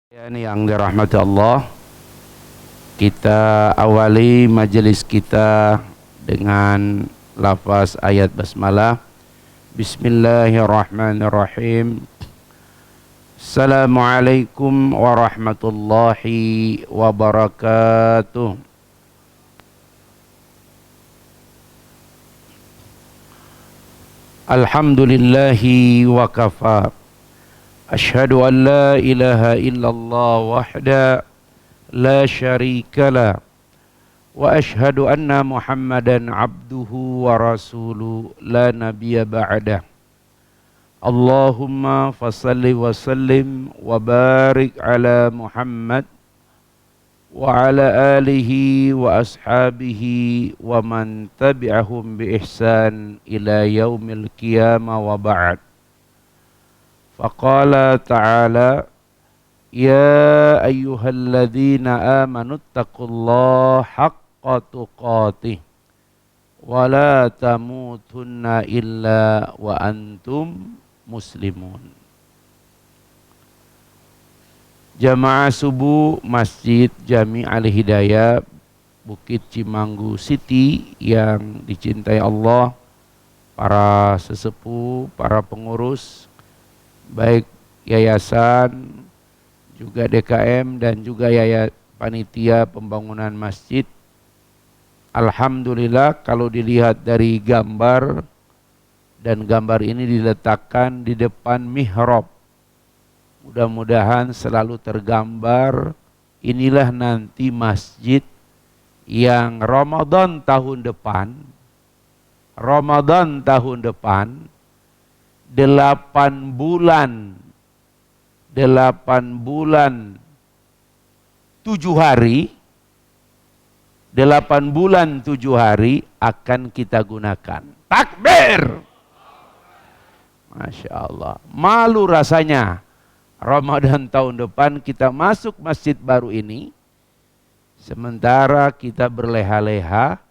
Ini yang dirahmati Allah, kita awali majelis kita dengan lafaz ayat basmalah. Bismillahirrahmanirrahim. Assalamualaikum warahmatullahi wabarakatuh. Alhamdulillahi wa kafa. Asyhadu an la ilaha illallah wahda la syarika la wa asyhadu anna Muhammadan abduhu wa rasuluh la nabiyya ba'dah. Allahumma fasalli wa sallim wa barik ala Muhammad wa ala alihi wa ashabihi wa man tabi'ahum bi ihsan ila yaumil qiyamah wa ba'd. Faqala ta'ala ya ayyuhalladzina amanu taqullaha haqqa tuqatih wa la tamutunna illa wa antum muslimun. Jamaah subuh Masjid Jami' Al-Hidayah Bukit Cimanggu City yang dicintai Allah, para sesepuh, para pengurus baik yayasan, juga DKM dan juga panitia pembangunan masjid. Alhamdulillah kalau dilihat dari gambar, dan gambar ini diletakkan di depan mihrab, mudah-mudahan selalu tergambar inilah nanti masjid yang Ramadan tahun depan 8 bulan 7 hari 8 bulan 7 hari akan kita gunakan. Takbir. Masya Allah. Malu rasanya Ramadan tahun depan kita masuk masjid baru ini, sementara kita berleha-leha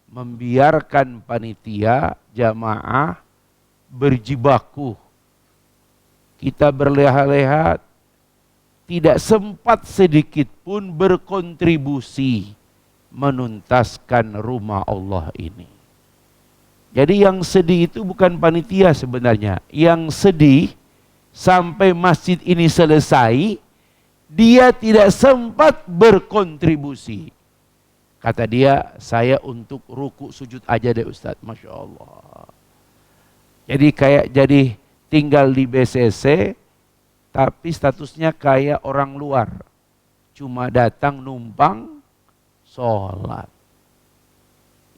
membiarkan panitia jamaah berjibaku. Kita berleha-leha tidak sempat sedikit pun berkontribusi menuntaskan rumah Allah ini. Jadi yang sedih itu bukan panitia sebenarnya. Yang sedih sampai masjid ini selesai, dia tidak sempat berkontribusi. Kata dia, saya untuk ruku sujud aja deh Ustaz. Masya Allah. Jadi tinggal di BCC, tapi statusnya kayak orang luar. Cuma datang numpang sholat.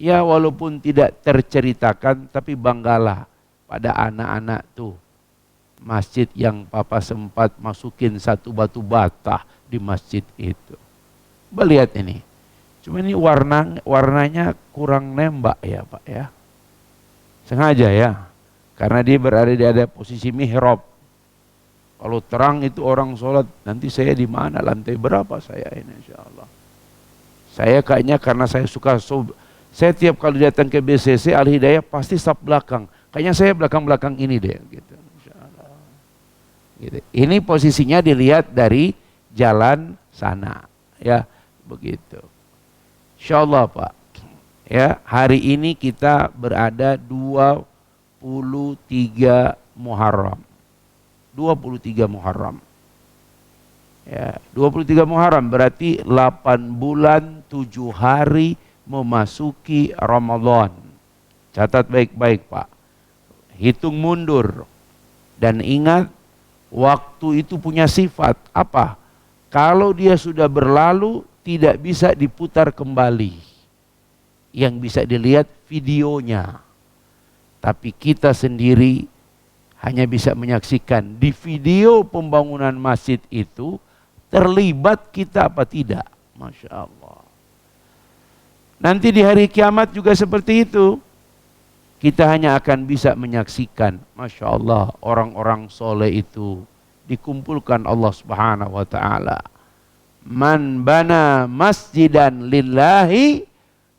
Ya walaupun tidak terceritakan, tapi banggalah pada anak-anak tuh. Masjid yang papa sempat masukin satu batu bata di masjid itu. Lihat ini. Cuma ini warnanya kurang nembak ya Pak ya. Sengaja ya. Karena dia berada di posisi mihrab. Kalau terang itu orang sholat, nanti saya di mana, lantai berapa saya ini insya Allah. Saya kayaknya karena saya suka, saya tiap kali datang ke BCC Al-Hidayah pasti saf belakang. Kayaknya saya belakang-belakang ini deh. Gitu. Insya Allah. Gitu. Ini posisinya dilihat dari jalan sana. Ya begitu. Insya Allah Pak. Ya, hari ini kita berada 23 Muharram. 23 Muharram. Ya, 23 Muharram berarti 8 bulan 7 hari memasuki Ramadan. Catat baik-baik Pak. Hitung mundur. Dan ingat, waktu itu punya sifat apa? Kalau dia sudah berlalu, tidak bisa diputar kembali. Yang bisa dilihat videonya. Tapi kita sendiri hanya bisa menyaksikan di video pembangunan masjid itu terlibat kita apa tidak. Masya Allah. Nanti di hari kiamat juga seperti itu. Kita hanya akan bisa menyaksikan. Masya Allah, orang-orang soleh itu dikumpulkan Allah Subhanahu wa ta'ala. Man bana masjidan lillahi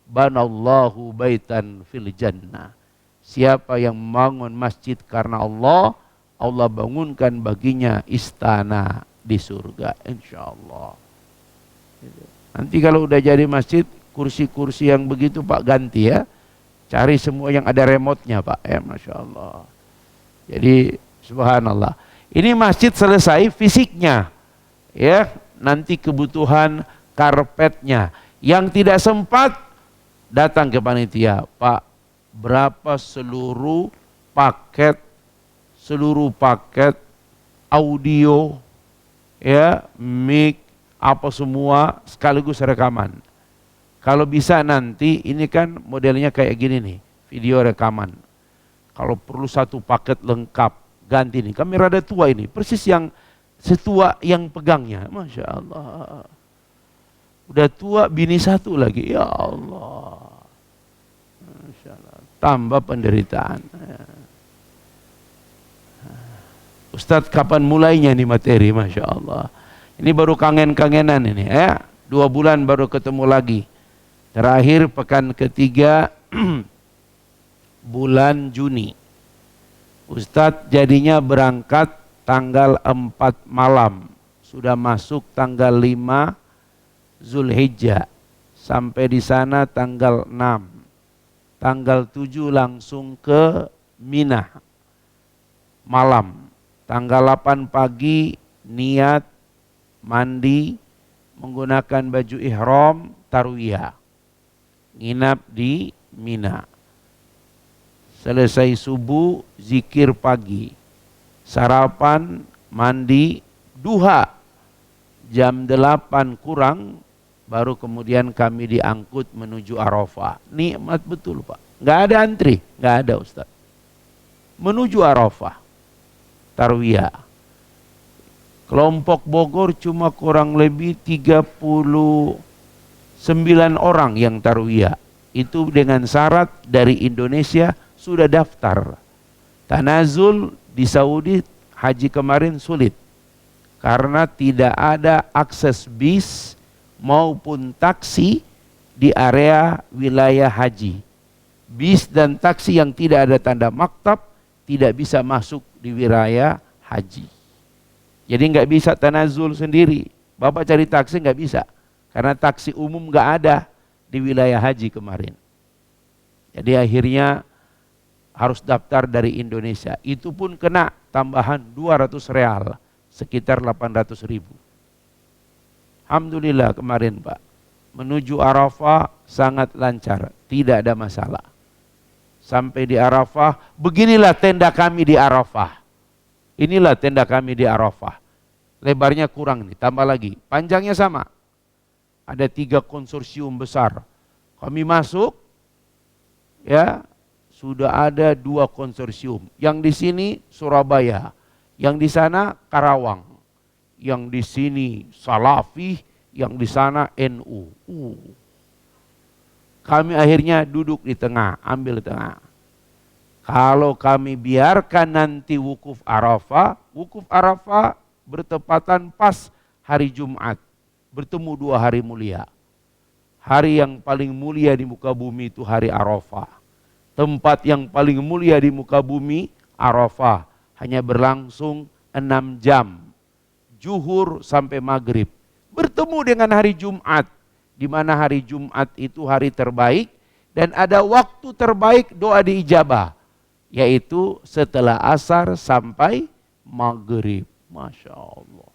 banallahu baitan fil jannah. Siapa yang membangun masjid karena Allah, Allah bangunkan baginya istana di surga, insya Allah. Nanti kalau udah jadi masjid, kursi-kursi yang begitu Pak ganti ya. Cari semua yang ada remote-nya Pak, ya Masya Allah. Jadi subhanallah. Ini masjid selesai fisiknya, ya. Nanti kebutuhan karpetnya. Yang tidak sempat datang ke panitia, Pak, berapa seluruh paket audio, ya, mic, apa semua sekaligus rekaman. Kalau bisa nanti, ini kan modelnya kayak gini nih, video rekaman. Kalau perlu satu paket lengkap, ganti nih. Kami rada tua ini, persis yang setua yang pegangnya. Masya Allah. Udah tua, bini satu lagi. Ya Allah. Masya Allah. Tambah penderitaan. Ustadz, kapan mulainya nih materi? Masya Allah. Ini baru kangen-kangenan ini ya. 2 bulan baru ketemu lagi. Terakhir pekan ketiga bulan Juni. Ustadz jadinya berangkat tanggal 4 malam. Sudah masuk tanggal 5 Zulhijjah. Sampai di sana tanggal 6. Tanggal 7 langsung ke Mina. Malam. Tanggal 8 pagi niat mandi menggunakan baju ihram tarwiyah. Nginap di Mina. Selesai subuh zikir pagi. Sarapan, mandi, duha. Jam 8 kurang baru kemudian kami diangkut menuju Arafah. Nikmat betul Pak. Nggak ada antri, nggak ada Ustaz. Menuju Arafah. Tarwiyah. Kelompok Bogor cuma kurang lebih 39 orang yang tarwiyah. Itu dengan syarat dari Indonesia sudah daftar. Tanazul di Saudi haji kemarin sulit. Karena tidak ada akses bis maupun taksi di area wilayah haji. Bis dan taksi yang tidak ada tanda maktab tidak bisa masuk di wilayah haji. Jadi nggak bisa tanazul sendiri. Bapak cari taksi nggak bisa. Karena taksi umum nggak ada di wilayah haji kemarin. Jadi akhirnya harus daftar dari Indonesia. Itu pun kena tambahan 200 real. Sekitar 800 ribu. Alhamdulillah kemarin Pak. Menuju Arafah sangat lancar. Tidak ada masalah. Sampai di Arafah, beginilah tenda kami di Arafah. Inilah tenda kami di Arafah. Lebarnya kurang nih, tambah lagi. Panjangnya sama. Ada 3 konsorsium besar. Kami masuk, ya, sudah ada 2 konsorsium. Yang di sini Surabaya, yang di sana Karawang, yang di sini Salafi, yang di sana NU. Kami akhirnya duduk di tengah, ambil tengah. Kalau kami biarkan nanti wukuf Arafah bertepatan pas hari Jumat. Bertemu 2 hari mulia. Hari yang paling mulia di muka bumi itu hari Arafah. Tempat yang paling mulia di muka bumi, Arafah. Hanya berlangsung 6 jam. Zuhur sampai maghrib. Bertemu dengan hari Jumat. Di mana hari Jumat itu hari terbaik dan ada waktu terbaik doa diijabah, yaitu setelah asar sampai maghrib. Masya Allah.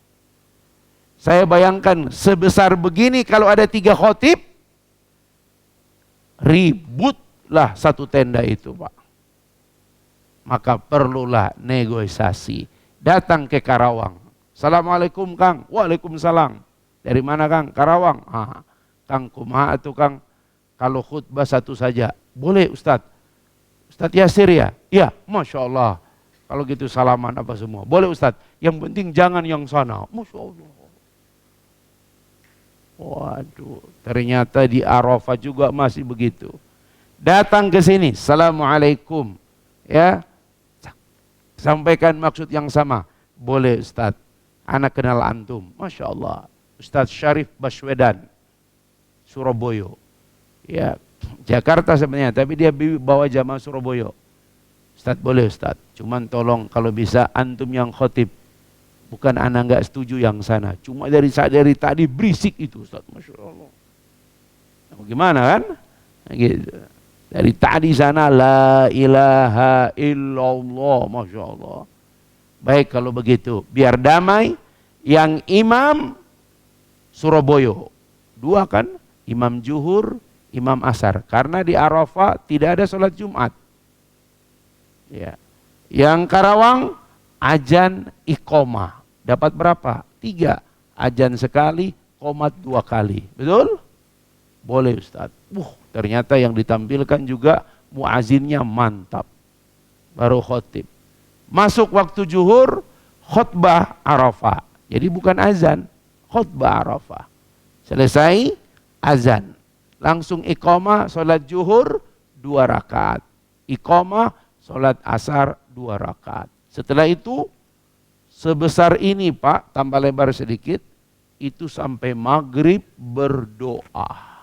Saya bayangkan sebesar begini kalau ada 3 khotib, ributlah satu tenda itu Pak. Maka perlulah negosiasi. Datang ke Karawang. Assalamualaikum Kang. Waalaikumsalam. Dari mana Kang? Karawang. Kang kumaha atuh Kang, kalau khutbah satu saja. Boleh Ustadz. Ustadz Yasir ya? Iya, Masya Allah. Kalau gitu salaman apa semua. Boleh Ustadz. Yang penting jangan yang sana. Masya Allah. Waduh, ternyata di Arafah juga masih begitu. Datang ke sini, Assalamualaikum. Ya, sampaikan maksud yang sama. Boleh Ustadz. Anak kenal antum. Masya Allah. Ustadz Syarif Baswedan. Surabaya, ya Jakarta sebenarnya, tapi dia bawa jamaah Surabaya. Ustadz boleh Ustadz, cuman tolong kalau bisa antum yang khotib, Bukan anak nggak setuju yang sana. Cuma dari tadi berisik itu Ustaz. Masya Allah. Nah, gimana kan? Nah, gitu. Dari tadi sana la ilaha illallah. Masya Allah. Baik kalau begitu. Biar damai. Yang imam Surabaya. 2 kan? Imam Zuhur, Imam Asar. Karena di Arafah tidak ada sholat Jumat. Ya. Yang Karawang ajan iqomah. Dapat berapa? 3. Ajan sekali, qomat 2 kali. Betul? Boleh Ustaz. Ternyata yang ditampilkan juga muazinnya mantap. Baru khotib. Masuk waktu zuhur, khutbah Arafah. Jadi bukan azan, khutbah Arafah. Selesai azan. Langsung iqamah sholat zuhur 2 rakaat. Iqamah sholat asar 2 rakaat. Setelah itu sebesar ini Pak, tambah lebar sedikit, itu sampai maghrib berdoa.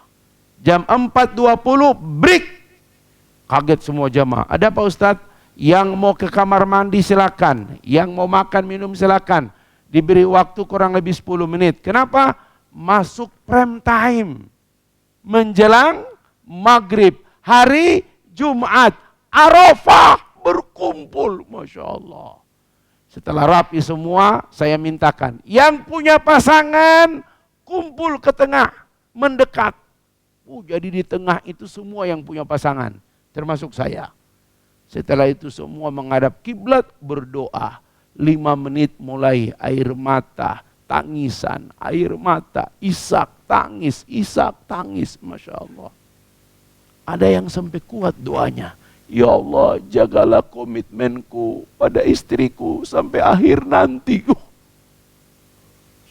Jam 4.20 break. Kaget semua jamaah. Ada Pak Ustadz? Yang mau ke kamar mandi silakan. Yang mau makan minum silakan. Diberi waktu kurang lebih 10 menit. Kenapa? Masuk prime time. Menjelang maghrib. Hari Jumat. Arafah berkumpul. Masya Allah. Setelah rapi semua, saya mintakan. Yang punya pasangan, kumpul ke tengah. Mendekat. Jadi di tengah itu semua yang punya pasangan. Termasuk saya. Setelah itu semua menghadap kiblat berdoa. 5 menit mulai air mata, tangisan, air mata, isak, tangis, Masya Allah. Ada yang sampai kuat doanya. Ya Allah, jagalah komitmenku pada istriku sampai akhir nanti.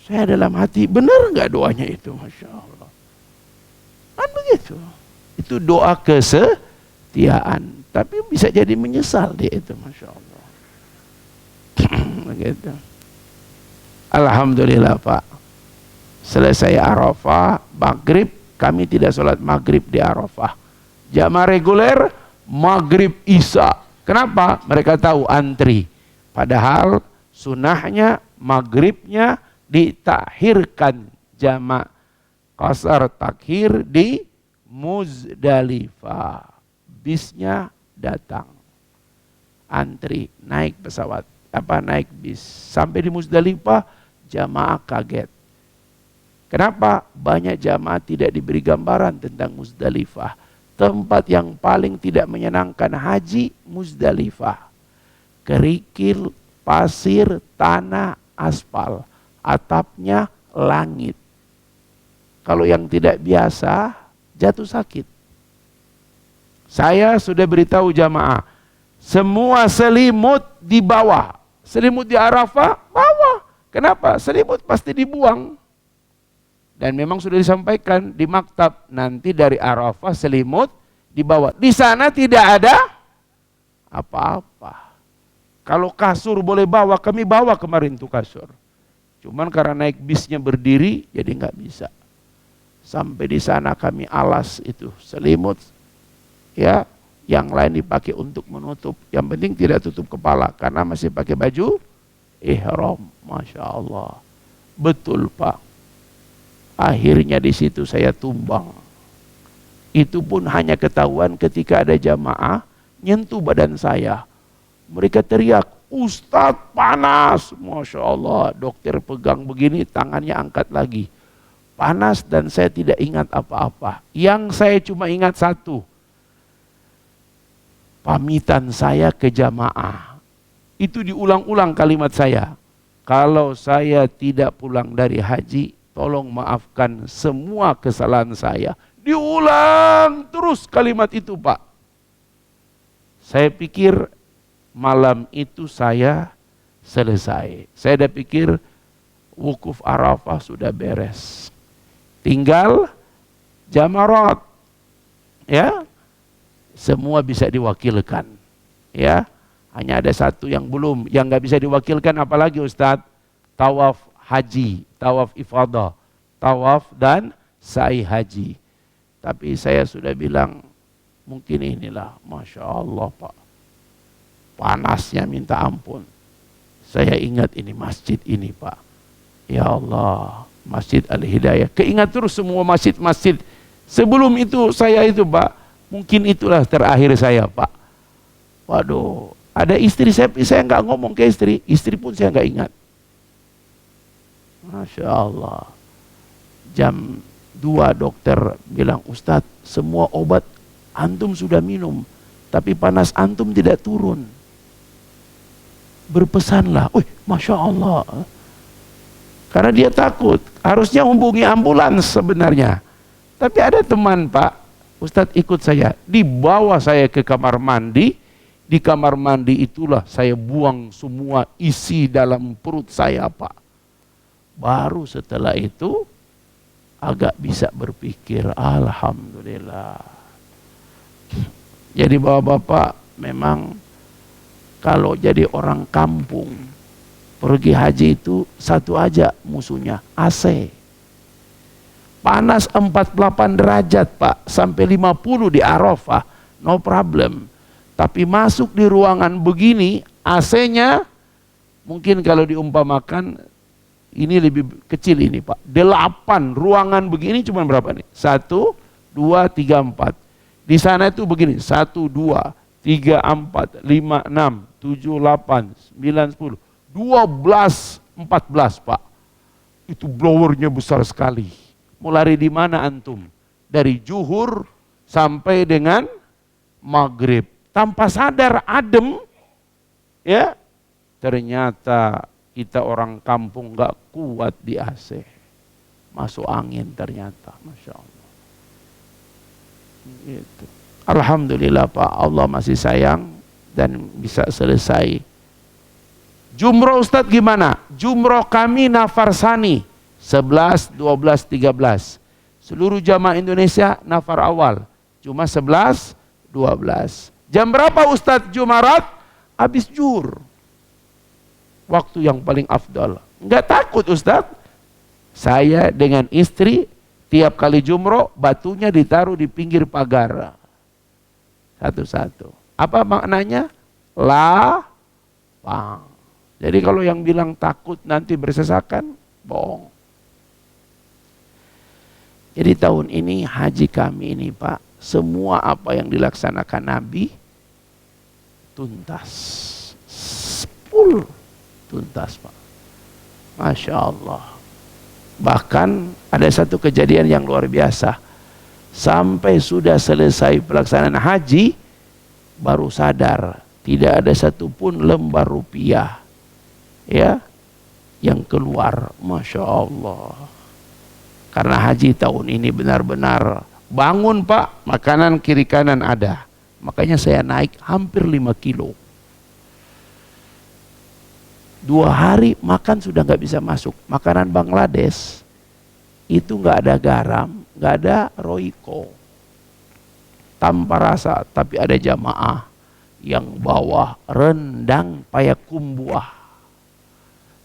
Saya dalam hati, benar nggak doanya itu? Masya Allah. Kan begitu. Itu doa kesetiaan. Tapi bisa jadi menyesal dia itu, Masya Allah. Begitu. Alhamdulillah Pak. Selesai Arafah, maghrib, kami tidak sholat maghrib di Arafah. Jamaah reguler, maghrib isya. Kenapa? Mereka tahu antri. Padahal sunahnya maghribnya ditakhirkan jamaah qasar takhir di Muzdalifah. Bisnya datang, antri, naik pesawat, naik bis, sampai di Muzdalifah, jamaah kaget. Kenapa? Banyak jamaah tidak diberi gambaran tentang Muzdalifah. Tempat yang paling tidak menyenangkan haji, Muzdalifah. Kerikil, pasir, tanah, aspal, atapnya langit. Kalau yang tidak biasa, jatuh sakit. Saya sudah beritahu jamaah, semua selimut di bawah. Selimut di Arafah, bawah. Kenapa? Selimut pasti dibuang. Dan memang sudah disampaikan di maktab, nanti dari Arafah selimut dibawa. Di sana tidak ada apa-apa. Kalau kasur boleh bawa, kami bawa kemarin tuh kasur. Cuman karena naik bisnya berdiri, jadi nggak bisa. Sampai di sana kami alas itu selimut. Ya, yang lain dipakai untuk menutup. Yang penting tidak tutup kepala karena masih pakai baju ihram. Masya Allah. Betul Pak. Akhirnya di situ saya tumbang. Itu pun hanya ketahuan ketika ada jamaah nyentuh badan saya. Mereka teriak, Ustadz panas. Masya Allah. Dokter pegang begini, tangannya angkat lagi. Panas dan saya tidak ingat apa-apa. Yang saya cuma ingat satu. Pamitan saya ke jamaah. Itu diulang-ulang kalimat saya. Kalau saya tidak pulang dari haji, tolong maafkan semua kesalahan saya. Diulang terus kalimat itu Pak. Saya pikir malam itu saya selesai. Saya udah pikir wukuf Arafah sudah beres. Tinggal jamarat. Ya. Semua bisa diwakilkan, ya. Hanya ada satu yang belum, yang nggak bisa diwakilkan, apalagi Ustadz? Tawaf haji, tawaf ifadah, tawaf dan sa'i haji. Tapi saya sudah bilang, mungkin inilah, Masya Allah Pak, panasnya minta ampun. saya ingat ini masjid ini Pak. Ya Allah, Masjid Al-Hidayah. Keingat terus semua masjid-masjid. Sebelum itu saya itu Pak, mungkin itulah terakhir saya Pak. Waduh, ada istri saya nggak ngomong ke istri pun saya nggak ingat. Masya Allah. Jam 2 dokter bilang, Ustadz, semua obat antum sudah minum, tapi panas antum tidak turun. Berpesanlah, Masya Allah. Karena dia takut, harusnya hubungi ambulans sebenarnya. Tapi ada teman Pak, Ustadz ikut saya, dibawa saya ke kamar mandi. Di kamar mandi itulah saya buang semua isi dalam perut saya Pak. Baru setelah itu agak bisa berpikir, alhamdulillah. Jadi bapak-bapak, memang kalau jadi orang kampung pergi haji itu satu aja musuhnya, AC. Panas 48 derajat Pak, sampai 50 di Arafah, no problem. Tapi masuk di ruangan begini, AC-nya mungkin kalau diumpamakan ini lebih kecil ini Pak. 8 ruangan begini cuma berapa nih? 1, 2, 3, 4. Di sana itu begini, 1, 2, 3, 4, 5, 6, 7, 8, 9, 10, 12, 14 Pak. Itu blowernya besar sekali. Mau lari di mana antum? Dari zuhur sampai dengan maghrib. Tanpa sadar adem, ya ternyata kita orang kampung nggak kuat di AC, masuk angin ternyata, Masya Allah. Gitu. Alhamdulillah Pak, Allah masih sayang dan bisa selesai. Jumroh Ustadz gimana? Jumroh kami nafarsani 11, 12, 13. Seluruh jamaah Indonesia nafar awal cuma 11, 12. Jam berapa Ustadz Jumarat? Habis zuhur. Waktu yang paling afdal. Enggak takut Ustadz. Saya dengan istri tiap kali jumroh batunya ditaruh di pinggir pagar. Satu-satu. Apa maknanya? Lapang. Jadi kalau yang bilang takut nanti bersesakan, bohong. Jadi tahun ini haji kami ini Pak, semua apa yang dilaksanakan Nabi tuntas, full tuntas Pak. Masya Allah. Bahkan ada satu kejadian yang luar biasa. Sampai sudah selesai pelaksanaan haji, baru sadar tidak ada satupun lembar rupiah ya yang keluar. Masya Allah. Karena haji tahun ini benar-benar bangun Pak, makanan kiri kanan ada. Makanya saya naik hampir 5 kilo. 2 hari makan sudah nggak bisa masuk. Makanan Bangladesh itu nggak ada garam, nggak ada roiko, tanpa rasa. Tapi ada jamaah yang bawa rendang payakum buah.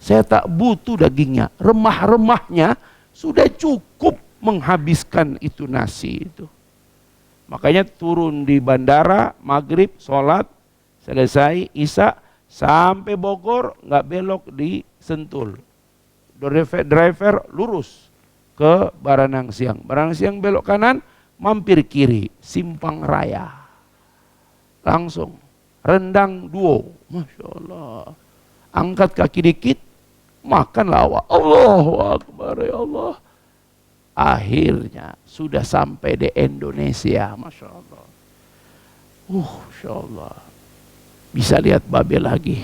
Saya tak butuh dagingnya, remah-remahnya sudah cukup menghabiskan itu nasi itu. Makanya turun di bandara, maghrib, sholat, selesai, isya, sampai Bogor, nggak belok di Sentul. Driver lurus ke Baranang Siang. Baranang Siang belok kanan, mampir kiri, Simpang Raya. Langsung, rendang duo. Masya Allah. Angkat kaki dikit, makan lawak. Allahu Akbar ya Allah. Akhirnya sudah sampai di Indonesia, Masya Allah. Masya Allah. Bisa lihat Babel lagi,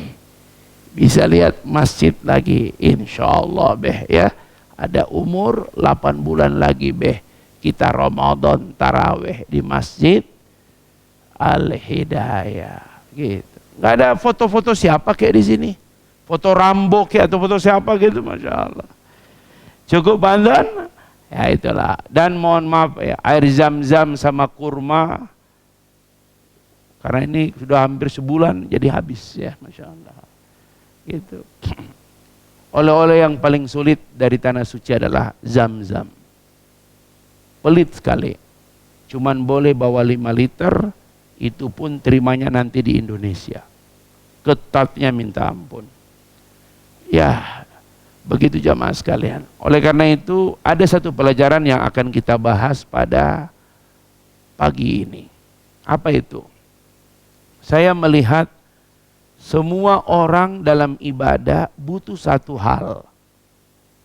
bisa lihat masjid lagi, insya Allah beh ya. Ada umur 8 bulan lagi beh, kita Ramadan taraweh di Masjid Al-Hidayah gitu. Nggak ada foto-foto siapa kayak di sini, foto Rambo kayak atau foto siapa gitu, Masya Allah. Cukup bantuan. Ya itulah. Dan mohon maaf ya, air zam-zam sama kurma, karena ini sudah hampir sebulan jadi habis ya, Masya Allah. Gitu. Oleh-oleh yang paling sulit dari tanah suci adalah zam-zam. Pelit sekali. Cuman boleh bawa 5 liter, itu pun terimanya nanti di Indonesia. Ketatnya minta ampun. Ya, begitu jamaah sekalian. Oleh karena itu, ada satu pelajaran yang akan kita bahas pada pagi ini. Apa itu? Saya melihat semua orang dalam ibadah butuh satu hal.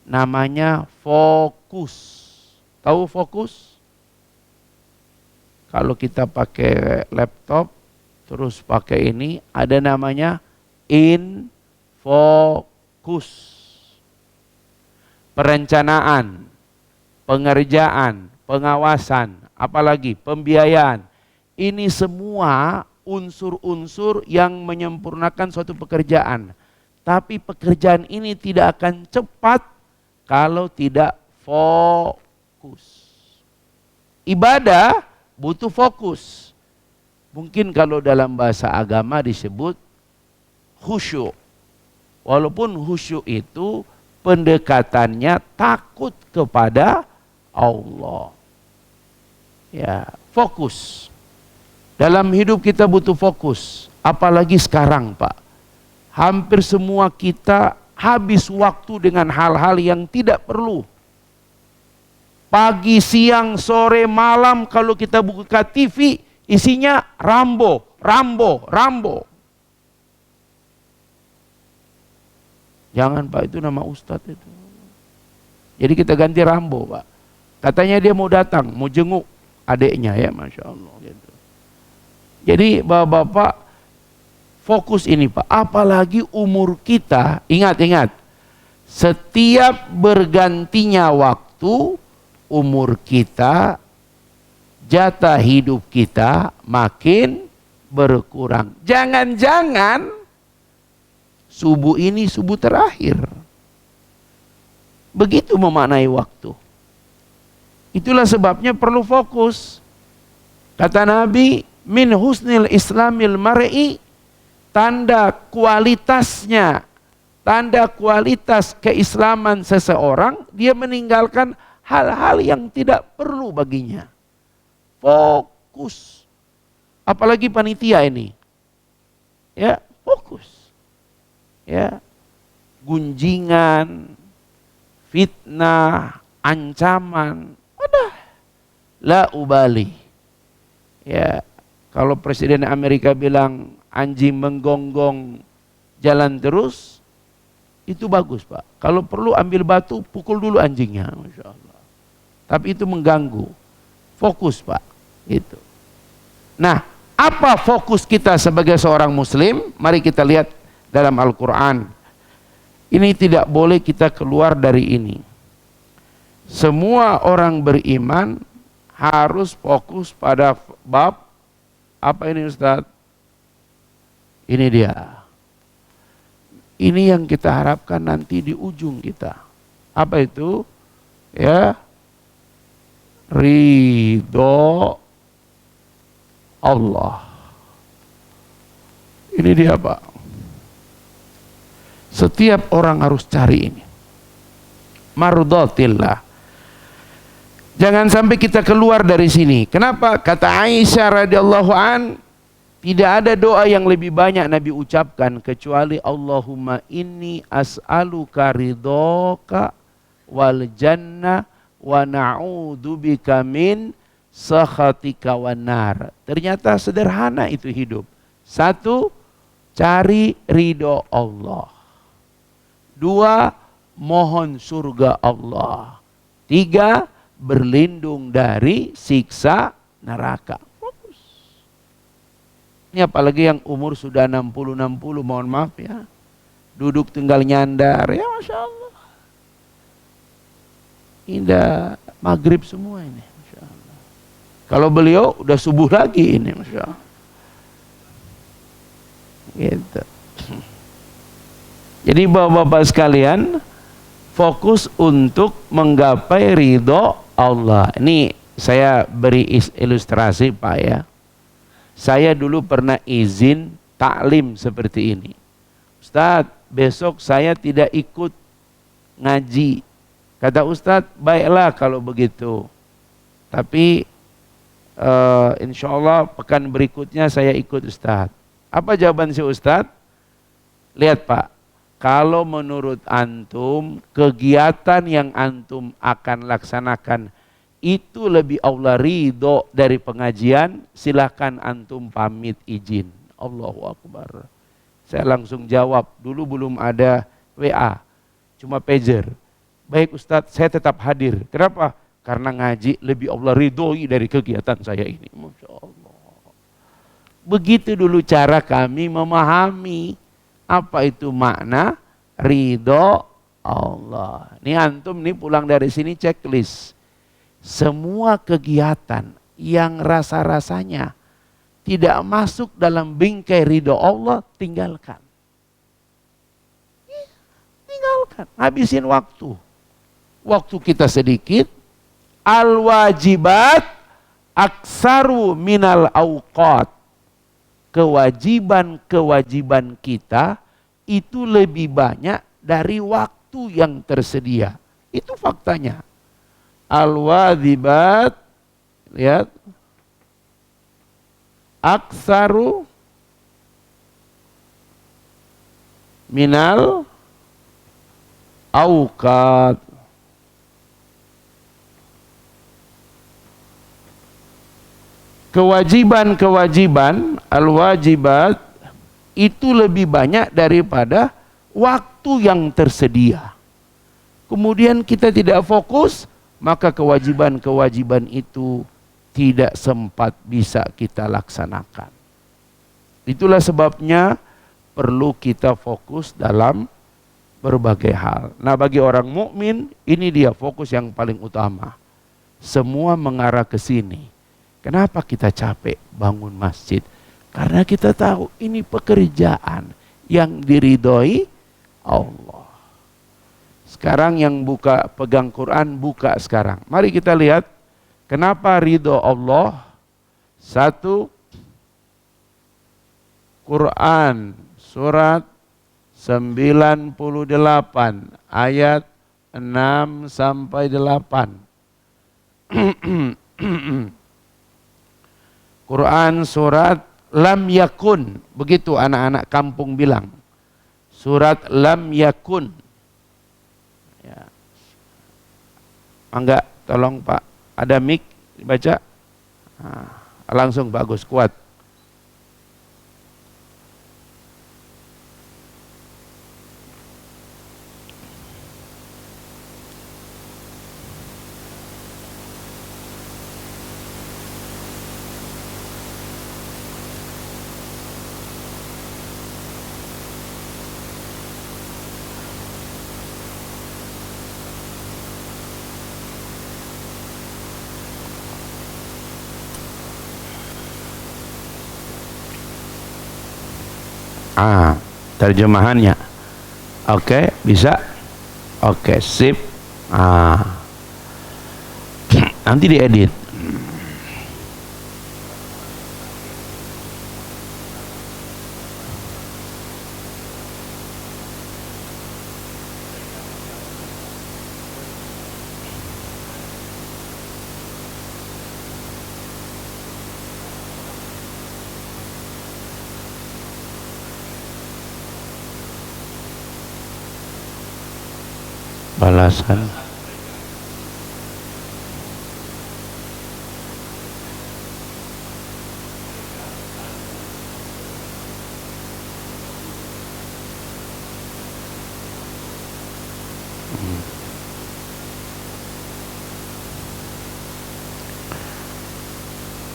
Namanya fokus. Tahu fokus? Kalau kita pakai laptop, terus pakai ini, ada namanya fokus. Perencanaan, pengerjaan, pengawasan, apalagi pembiayaan. Ini semua unsur-unsur yang menyempurnakan suatu pekerjaan. Tapi pekerjaan ini tidak akan cepat kalau tidak fokus. Ibadah butuh fokus. Mungkin kalau dalam bahasa agama disebut khusyuk. Walaupun khusyuk itu pendekatannya takut kepada Allah. Ya, fokus. Dalam hidup kita butuh fokus. Apalagi sekarang, Pak. Hampir semua kita habis waktu dengan hal-hal yang tidak perlu. Pagi, siang, sore, malam kalau kita buka TV, isinya Rambo, Rambo, Rambo. Jangan Pak, itu nama ustadz itu. Jadi kita ganti Rambo Pak. Katanya dia mau datang, mau jenguk adiknya ya, Masya Allah gitu. Jadi bapak-bapak fokus ini Pak. Apalagi umur kita, ingat-ingat. Setiap bergantinya waktu, umur kita, jatah hidup kita makin berkurang. Jangan-jangan subuh ini subuh terakhir. Begitu memaknai waktu. Itulah sebabnya perlu fokus. Kata Nabi, min husnil islamil mar'i, tanda kualitasnya, tanda kualitas keislaman seseorang, dia meninggalkan hal-hal yang tidak perlu baginya. Fokus. Apalagi panitia ini. Ya, fokus. Ya, gunjingan, fitnah, ancaman, udah la ubali. Ya, kalau Presiden Amerika bilang anjing menggonggong jalan terus, itu bagus Pak. Kalau perlu ambil batu, pukul dulu anjingnya, Masya Allah. Tapi itu mengganggu. Fokus Pak, gitu. Nah, apa fokus kita sebagai seorang Muslim? Mari kita lihat dalam Al-Quran. Ini tidak boleh kita keluar dari ini. Semua orang beriman harus fokus pada bab apa ini Ustaz? Ini dia. Ini yang kita harapkan nanti di ujung kita. Apa itu? Ya, ridho Allah. Ini dia Pak. Setiap orang harus cari ini. Mardatillah. Jangan sampai kita keluar dari sini. Kenapa? Kata Aisyah radhiyallahu an, tidak ada doa yang lebih banyak Nabi ucapkan kecuali Allahumma inni as'aluka ridhoka wal jannah wa na'udzubika min sakhatika wan nar. Ternyata sederhana itu hidup. Satu, cari ridho Allah. Dua, mohon surga Allah. Tiga, berlindung dari siksa neraka. Fokus. Ini apalagi yang umur sudah 60-60, mohon maaf ya. Duduk tinggal nyandar, ya Masya Allah. Indah, maghrib semua ini, Masya Allah. Kalau beliau udah subuh lagi ini, Masya Allah. Gitu. Jadi bapak-bapak sekalian, fokus untuk menggapai ridho Allah. Ini saya beri ilustrasi Pak ya. Saya dulu pernah izin taklim seperti ini. Ustadz, besok saya tidak ikut ngaji. Kata Ustadz, baiklah kalau begitu. Tapi insya Allah pekan berikutnya saya ikut Ustadz. Apa jawaban si Ustadz? Lihat Pak. kalau menurut antum, kegiatan yang antum akan laksanakan itu lebih Allah ridho dari pengajian, silahkan antum pamit izin. Allahu Akbar. Saya langsung jawab, dulu belum ada WA, cuma pager. Baik Ustadz, saya tetap hadir. Kenapa? Karena ngaji lebih Allah ridhoi dari kegiatan saya ini. Masya Allah. Begitu dulu cara kami memahami apa itu makna ridho Allah. Nih antum nih pulang dari sini checklist. Semua kegiatan yang rasa-rasanya tidak masuk dalam bingkai ridho Allah, tinggalkan. Tinggalkan, habisin waktu. Waktu kita sedikit, al-wajibat aksaru minal awqat. Kewajiban-kewajiban kita itu lebih banyak dari waktu yang tersedia. Itu faktanya. Al-wajibat, lihat, aksaru minal awqat. Kewajiban-kewajiban, al-wajibat, itu lebih banyak daripada waktu yang tersedia. Kemudian kita tidak fokus, maka kewajiban-kewajiban itu tidak sempat bisa kita laksanakan. Itulah sebabnya perlu kita fokus dalam berbagai hal. Nah, bagi orang mukmin ini dia fokus yang paling utama. Semua mengarah ke sini. Kenapa kita capek bangun masjid? Karena kita tahu ini pekerjaan yang diridhoi Allah. Sekarang yang buka pegang Quran, buka sekarang. Mari kita lihat kenapa ridho Allah. Satu, Quran surat 98 ayat 6 sampai 8. Quran surat Lam Yakun, begitu anak-anak kampung bilang. Surat Lam Yakun. Ya. Mangga, tolong Pak, ada mic dibaca. Nah, langsung bagus, kuat. Terjemahannya. Oke, bisa? Oke, sip. Nanti diedit. Balasan.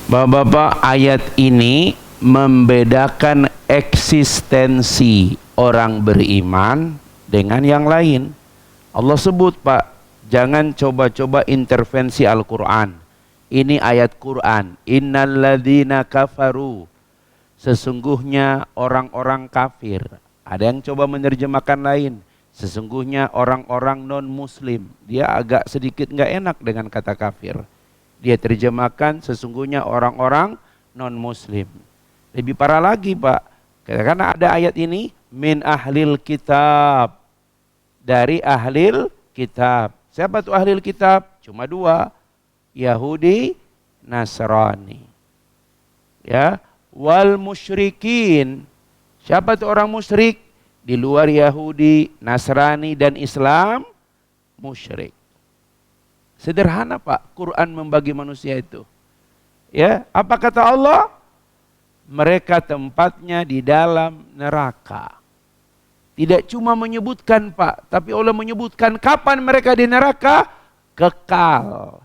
Bapak-bapak, ayat ini membedakan eksistensi orang beriman dengan yang lain. Allah sebut, Pak, jangan coba-coba intervensi Al-Quran. Ini ayat Quran. Innalladzina kafaru. Sesungguhnya orang-orang kafir. Ada yang coba menerjemahkan lain. Sesungguhnya orang-orang non-muslim. Dia agak sedikit nggak enak dengan kata kafir. Dia terjemahkan sesungguhnya orang-orang non-muslim. Lebih parah lagi, Pak. Karena ada ayat ini, min ahlil kitab. Dari ahlil kitab. Siapa tuh ahlil kitab? Cuma dua. Yahudi, Nasrani. Ya, wal musyrikin. Siapa tuh orang musyrik? di luar Yahudi, Nasrani dan Islam, musyrik. Sederhana Pak, Quran membagi manusia itu. Ya, apa kata Allah? Mereka tempatnya di dalam neraka. Tidak cuma menyebutkan Pak, tapi Allah menyebutkan kapan mereka di neraka? Kekal.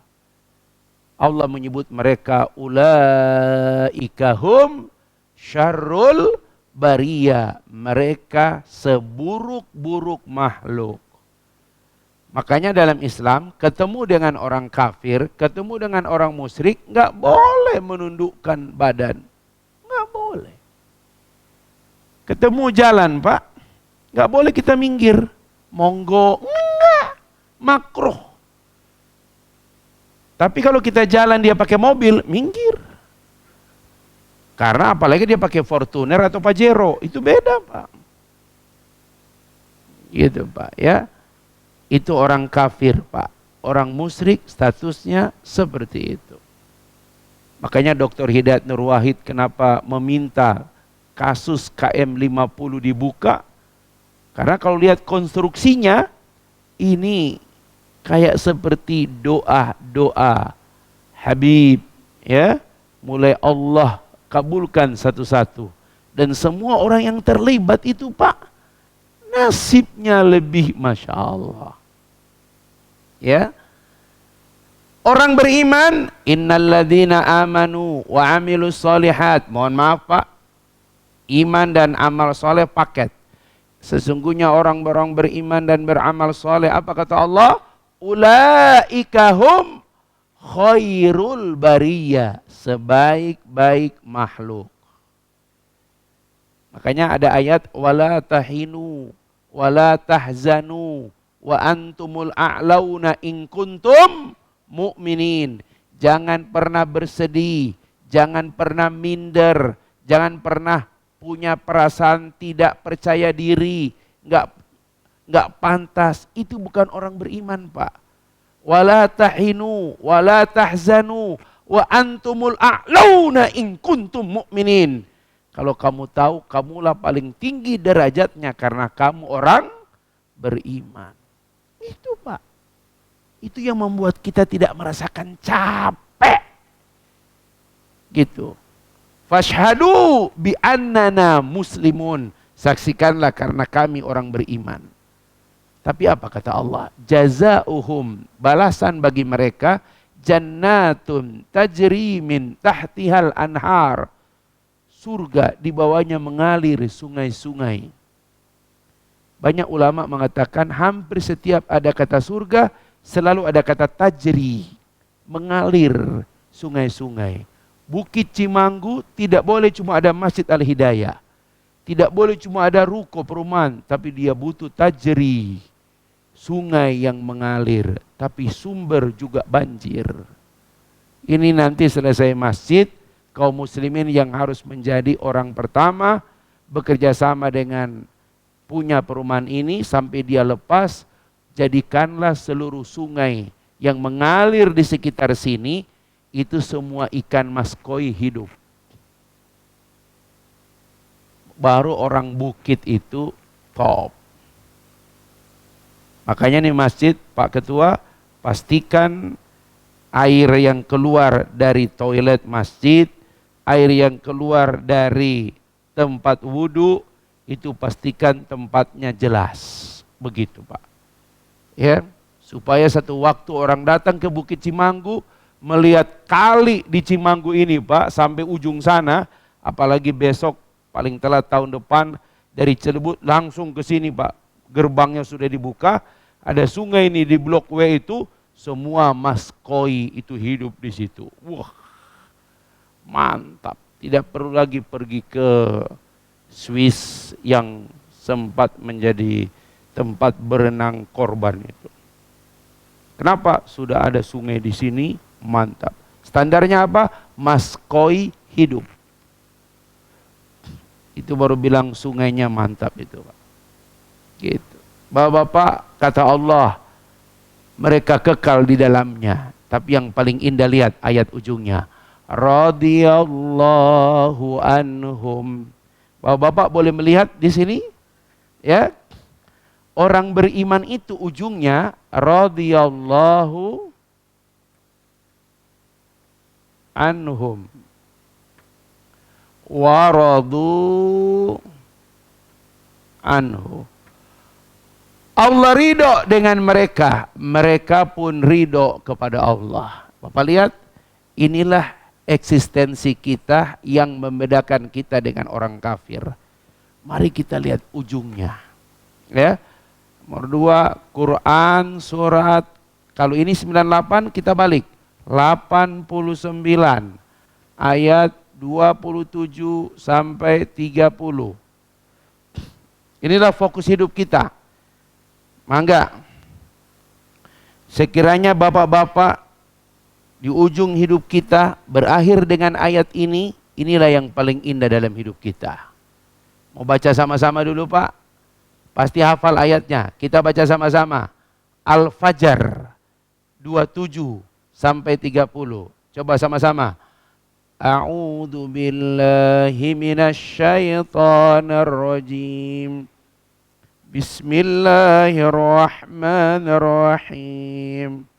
Allah menyebut mereka ulaika hum syarrul bariyah. Mereka seburuk-buruk makhluk. Makanya dalam Islam, ketemu dengan orang kafir, ketemu dengan orang musyrik, nggak boleh menundukkan badan. Nggak boleh. Ketemu jalan Pak, nggak boleh kita minggir. Monggo, enggak. Makruh. Tapi kalau kita jalan dia pakai mobil, minggir. Karena apalagi dia pakai Fortuner atau Pajero, itu beda Pak. Gitu Pak ya. Itu orang kafir Pak. Orang musyrik statusnya seperti itu. Makanya Dr. Hidayat Nur Wahid kenapa meminta kasus KM50 dibuka? Karena kalau lihat konstruksinya, ini kayak seperti doa-doa Habib, ya. Mulai Allah kabulkan satu-satu. Dan semua orang yang terlibat itu Pak, nasibnya lebih Masya Allah. Ya. Orang beriman, innalladzina amanu wa amilus solihat. Mohon maaf Pak, iman dan amal soleh paket. Sesungguhnya orang-orang beriman dan beramal soleh, apa kata Allah? Ulaika hum khairul bariyah, sebaik-baik makhluk. Makanya ada ayat wala tahinu wala tahzanu wa antumul a'launa in kuntum mu'minin. Jangan pernah bersedih, jangan pernah minder, jangan pernah punya perasaan tidak percaya diri, enggak pantas. Itu bukan orang beriman Pak. Wala tahinu wala tahzanu wa antumul a'launa in kuntum mu'minin. Kalau kamu tahu, kamulah paling tinggi derajatnya karena kamu orang beriman. Itu Pak. Itu yang membuat kita tidak merasakan capek. Gitu. Fashhadu bi annana muslimun. Saksikanlah karena kami orang beriman. Tapi apa kata Allah? Jazauhum, balasan bagi mereka, jannatun tajri min tahtihal anhar. Surga di bawahnya mengalir sungai-sungai. Banyak ulama mengatakan hampir setiap ada kata surga selalu ada kata tajri, mengalir sungai-sungai. Bukit Cimanggu tidak boleh cuma ada Masjid Al-Hidayah. Tidak boleh cuma ada ruko perumahan, tapi dia butuh tajri, sungai yang mengalir, tapi sumber juga banjir. Ini nanti selesai masjid, kaum muslimin yang harus menjadi orang pertama bekerja sama dengan punya perumahan ini sampai dia lepas, jadikanlah seluruh sungai yang mengalir di sekitar sini itu semua ikan mas koi hidup. Baru orang bukit itu top. Makanya nih masjid, Pak Ketua, pastikan air yang keluar dari toilet masjid, air yang keluar dari tempat wudhu, itu pastikan tempatnya jelas. Begitu Pak. Ya, supaya satu waktu orang datang ke Bukit Cimanggu, melihat kali di Cimanggu ini Pak, sampai ujung sana, apalagi besok paling telat tahun depan dari Cilebut langsung ke sini Pak. Gerbangnya sudah dibuka, ada sungai ini di Blok W itu, semua mas koi itu hidup di situ. Wah, mantap. Tidak perlu lagi pergi ke Swiss yang sempat menjadi tempat berenang korban itu. Kenapa? Sudah ada sungai di sini, mantap. Standarnya apa? Mas koi hidup. Itu baru bilang sungainya mantap itu Pak. Gitu. Bapak-bapak, kata Allah, mereka kekal di dalamnya. Tapi yang paling indah lihat ayat ujungnya. Radhiyallahu anhum. Bapak-bapak boleh melihat di sini? Ya, orang beriman itu ujungnya radhiyallahu anhum wa radu anhu. Allah ridho dengan mereka, mereka pun ridho kepada Allah. Bapak lihat, inilah eksistensi kita yang membedakan kita dengan orang kafir. Mari kita lihat ujungnya. Ya. Nomor 2, Quran surat, kalau ini 98 kita balik 89 ayat 27 sampai 30. Inilah fokus hidup kita. Mangga, sekiranya bapak-bapak di ujung hidup kita berakhir dengan ayat ini, inilah yang paling indah dalam hidup kita. Mau baca sama-sama dulu Pak? Pasti hafal ayatnya. Kita baca sama-sama. Al-Fajr 27 sampai 30. Coba sama-sama. A'udzu billahi minasyaitonir rajim. Bismillahirrahmanirrahim.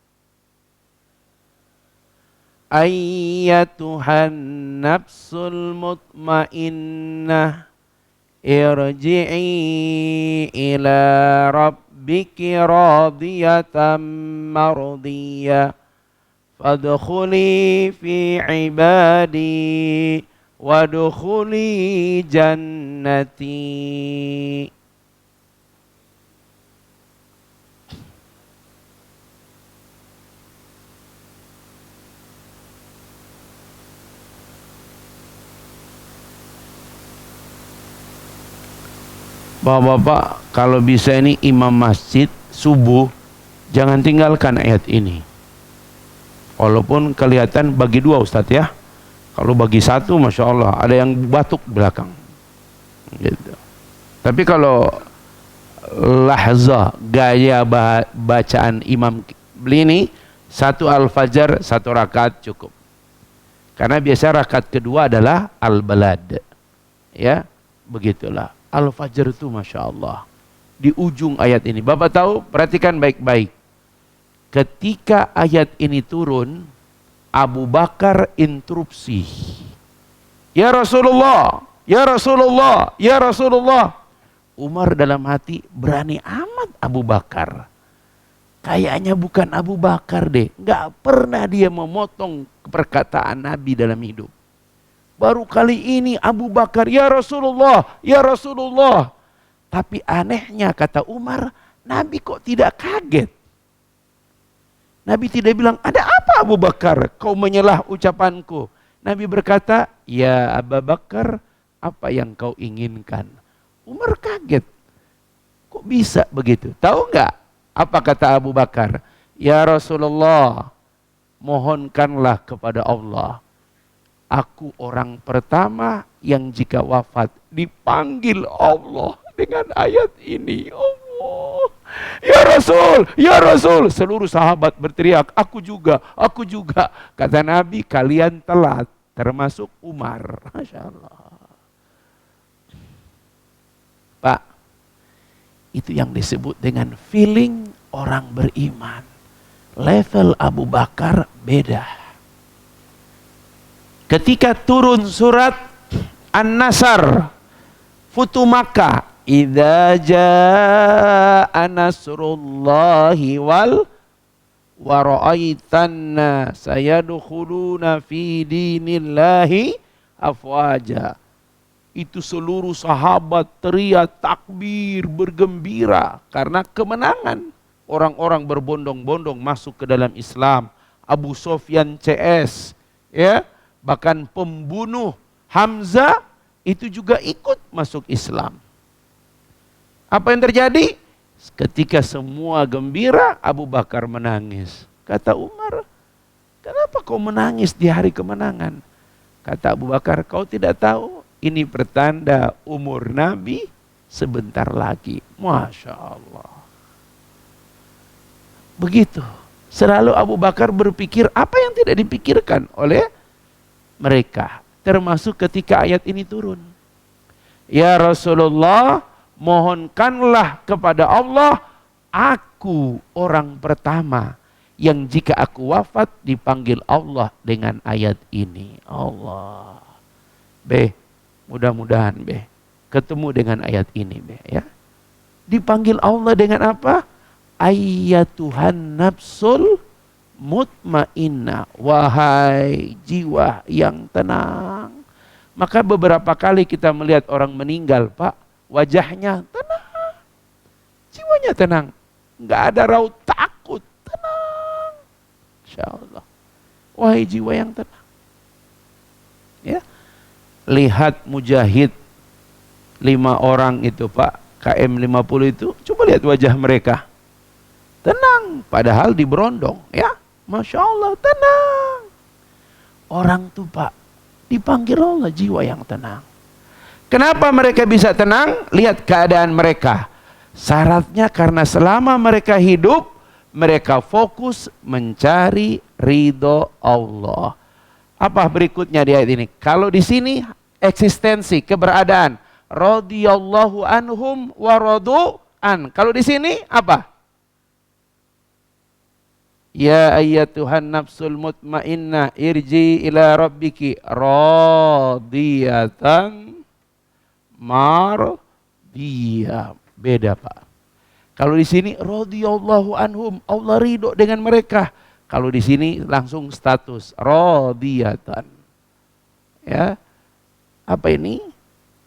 Ayyatuhan nafsul mutmainnah, irji'i ila rabbiki radiyatan mardiyah, fadkhuli fi ibadi wadkhuli jannati. Bapak-bapak, kalau bisa ini imam masjid subuh, jangan tinggalkan ayat ini. Walaupun kelihatan bagi 2 Ustadz ya. Kalau bagi 1, Masya Allah, ada yang batuk belakang. Gitu. Tapi kalau lahzah, gaya bacaan imam beli ini, 1 Al-Fajr, 1 rakaat cukup. Karena biasa rakaat kedua adalah Al-Balad. Ya, begitulah. Al-Fajr itu Masya Allah. Di ujung ayat ini. Bapak tahu, perhatikan baik-baik. Ketika ayat ini turun, Abu Bakar interupsi. Ya Rasulullah, ya Rasulullah, ya Rasulullah. Umar dalam hati, berani amat Abu Bakar. Kayaknya bukan Abu Bakar deh. Gak pernah dia memotong perkataan Nabi dalam hidup. Baru kali ini Abu Bakar, ya Rasulullah, ya Rasulullah. Tapi anehnya kata Umar, Nabi kok tidak kaget. Nabi tidak bilang, ada apa Abu Bakar, kau menyelah ucapanku. Nabi berkata, ya Abu Bakar, apa yang kau inginkan? Umar kaget. Kok bisa begitu? Tahu nggak apa kata Abu Bakar? Ya Rasulullah, mohonkanlah kepada Allah. Aku orang pertama yang jika wafat dipanggil Allah dengan ayat ini. Allah, ya Rasul, ya Rasul. Seluruh sahabat berteriak, aku juga, aku juga. Kata Nabi, kalian telat, termasuk Umar. Masya Allah. Pak, itu yang disebut dengan feeling orang beriman. Level Abu Bakar beda. Ketika turun surat An-Nasr, Futu Makkah, idza jaa nasrullahi wal wa ra'aitan sayadkhuluna fi dinillahi afwaja. Itu seluruh sahabat teriak takbir, bergembira karena kemenangan. Orang-orang berbondong-bondong masuk ke dalam Islam. Abu Sufyan CS, ya, bahkan pembunuh Hamzah itu juga ikut masuk Islam. Apa yang terjadi? Ketika semua gembira, Abu Bakar menangis. Kata Umar, kenapa kau menangis di hari kemenangan? Kata Abu Bakar, kau tidak tahu, ini pertanda umur Nabi sebentar lagi. Masya Allah. Begitu. Selalu Abu Bakar berpikir apa yang tidak dipikirkan oleh mereka. Termasuk ketika ayat ini turun. Ya Rasulullah, mohonkanlah kepada Allah, aku orang pertama yang jika aku wafat dipanggil Allah dengan ayat ini. Allah. Mudah-mudahan ketemu dengan ayat ini ya. Dipanggil Allah dengan apa? Ayyatuhan nafsul mutmainnah, wahai jiwa yang tenang. Maka beberapa kali kita melihat orang meninggal, Pak, wajahnya tenang, jiwanya tenang, nggak ada raut takut, tenang. Insya Allah, wahai jiwa yang tenang. Ya, lihat mujahid 5 orang itu, Pak, KM 50 itu, coba lihat wajah mereka, tenang, padahal diberondong, ya, Masya Allah, tenang. Orang tuh, Pak, dipanggil Allah jiwa yang tenang. Kenapa mereka bisa tenang? Lihat keadaan mereka. Syaratnya karena selama mereka hidup, mereka fokus mencari ridho Allah. Apa berikutnya di ayat ini? Kalau di sini eksistensi, keberadaan, radhiyallahu anhum wa radu an. Kalau di sini apa? Ya ayyatuhan nafsul mutmainnah irji ila rabbiki radiyatan mardiyah. Beda, Pak. Kalau di sini radhiyallahu anhum, Allah ridho dengan mereka. Kalau di sini langsung status radiyatan. Ya. Apa ini?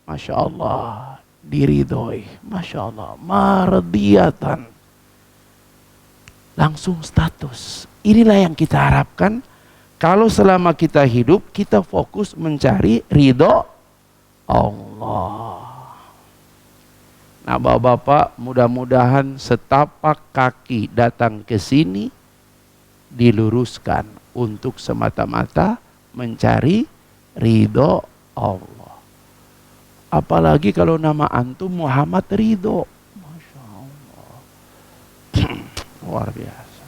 Masya Allah, diridhoi. Masya Allah, mardiyatan. Langsung status. Inilah yang kita harapkan. Kalau selama kita hidup, kita fokus mencari ridho Allah. Nah, Bapak-bapak, mudah-mudahan setapak kaki datang ke sini diluruskan untuk semata-mata mencari ridho Allah. Apalagi kalau nama antum Muhammad Ridho. Masya Allah. Luar biasa.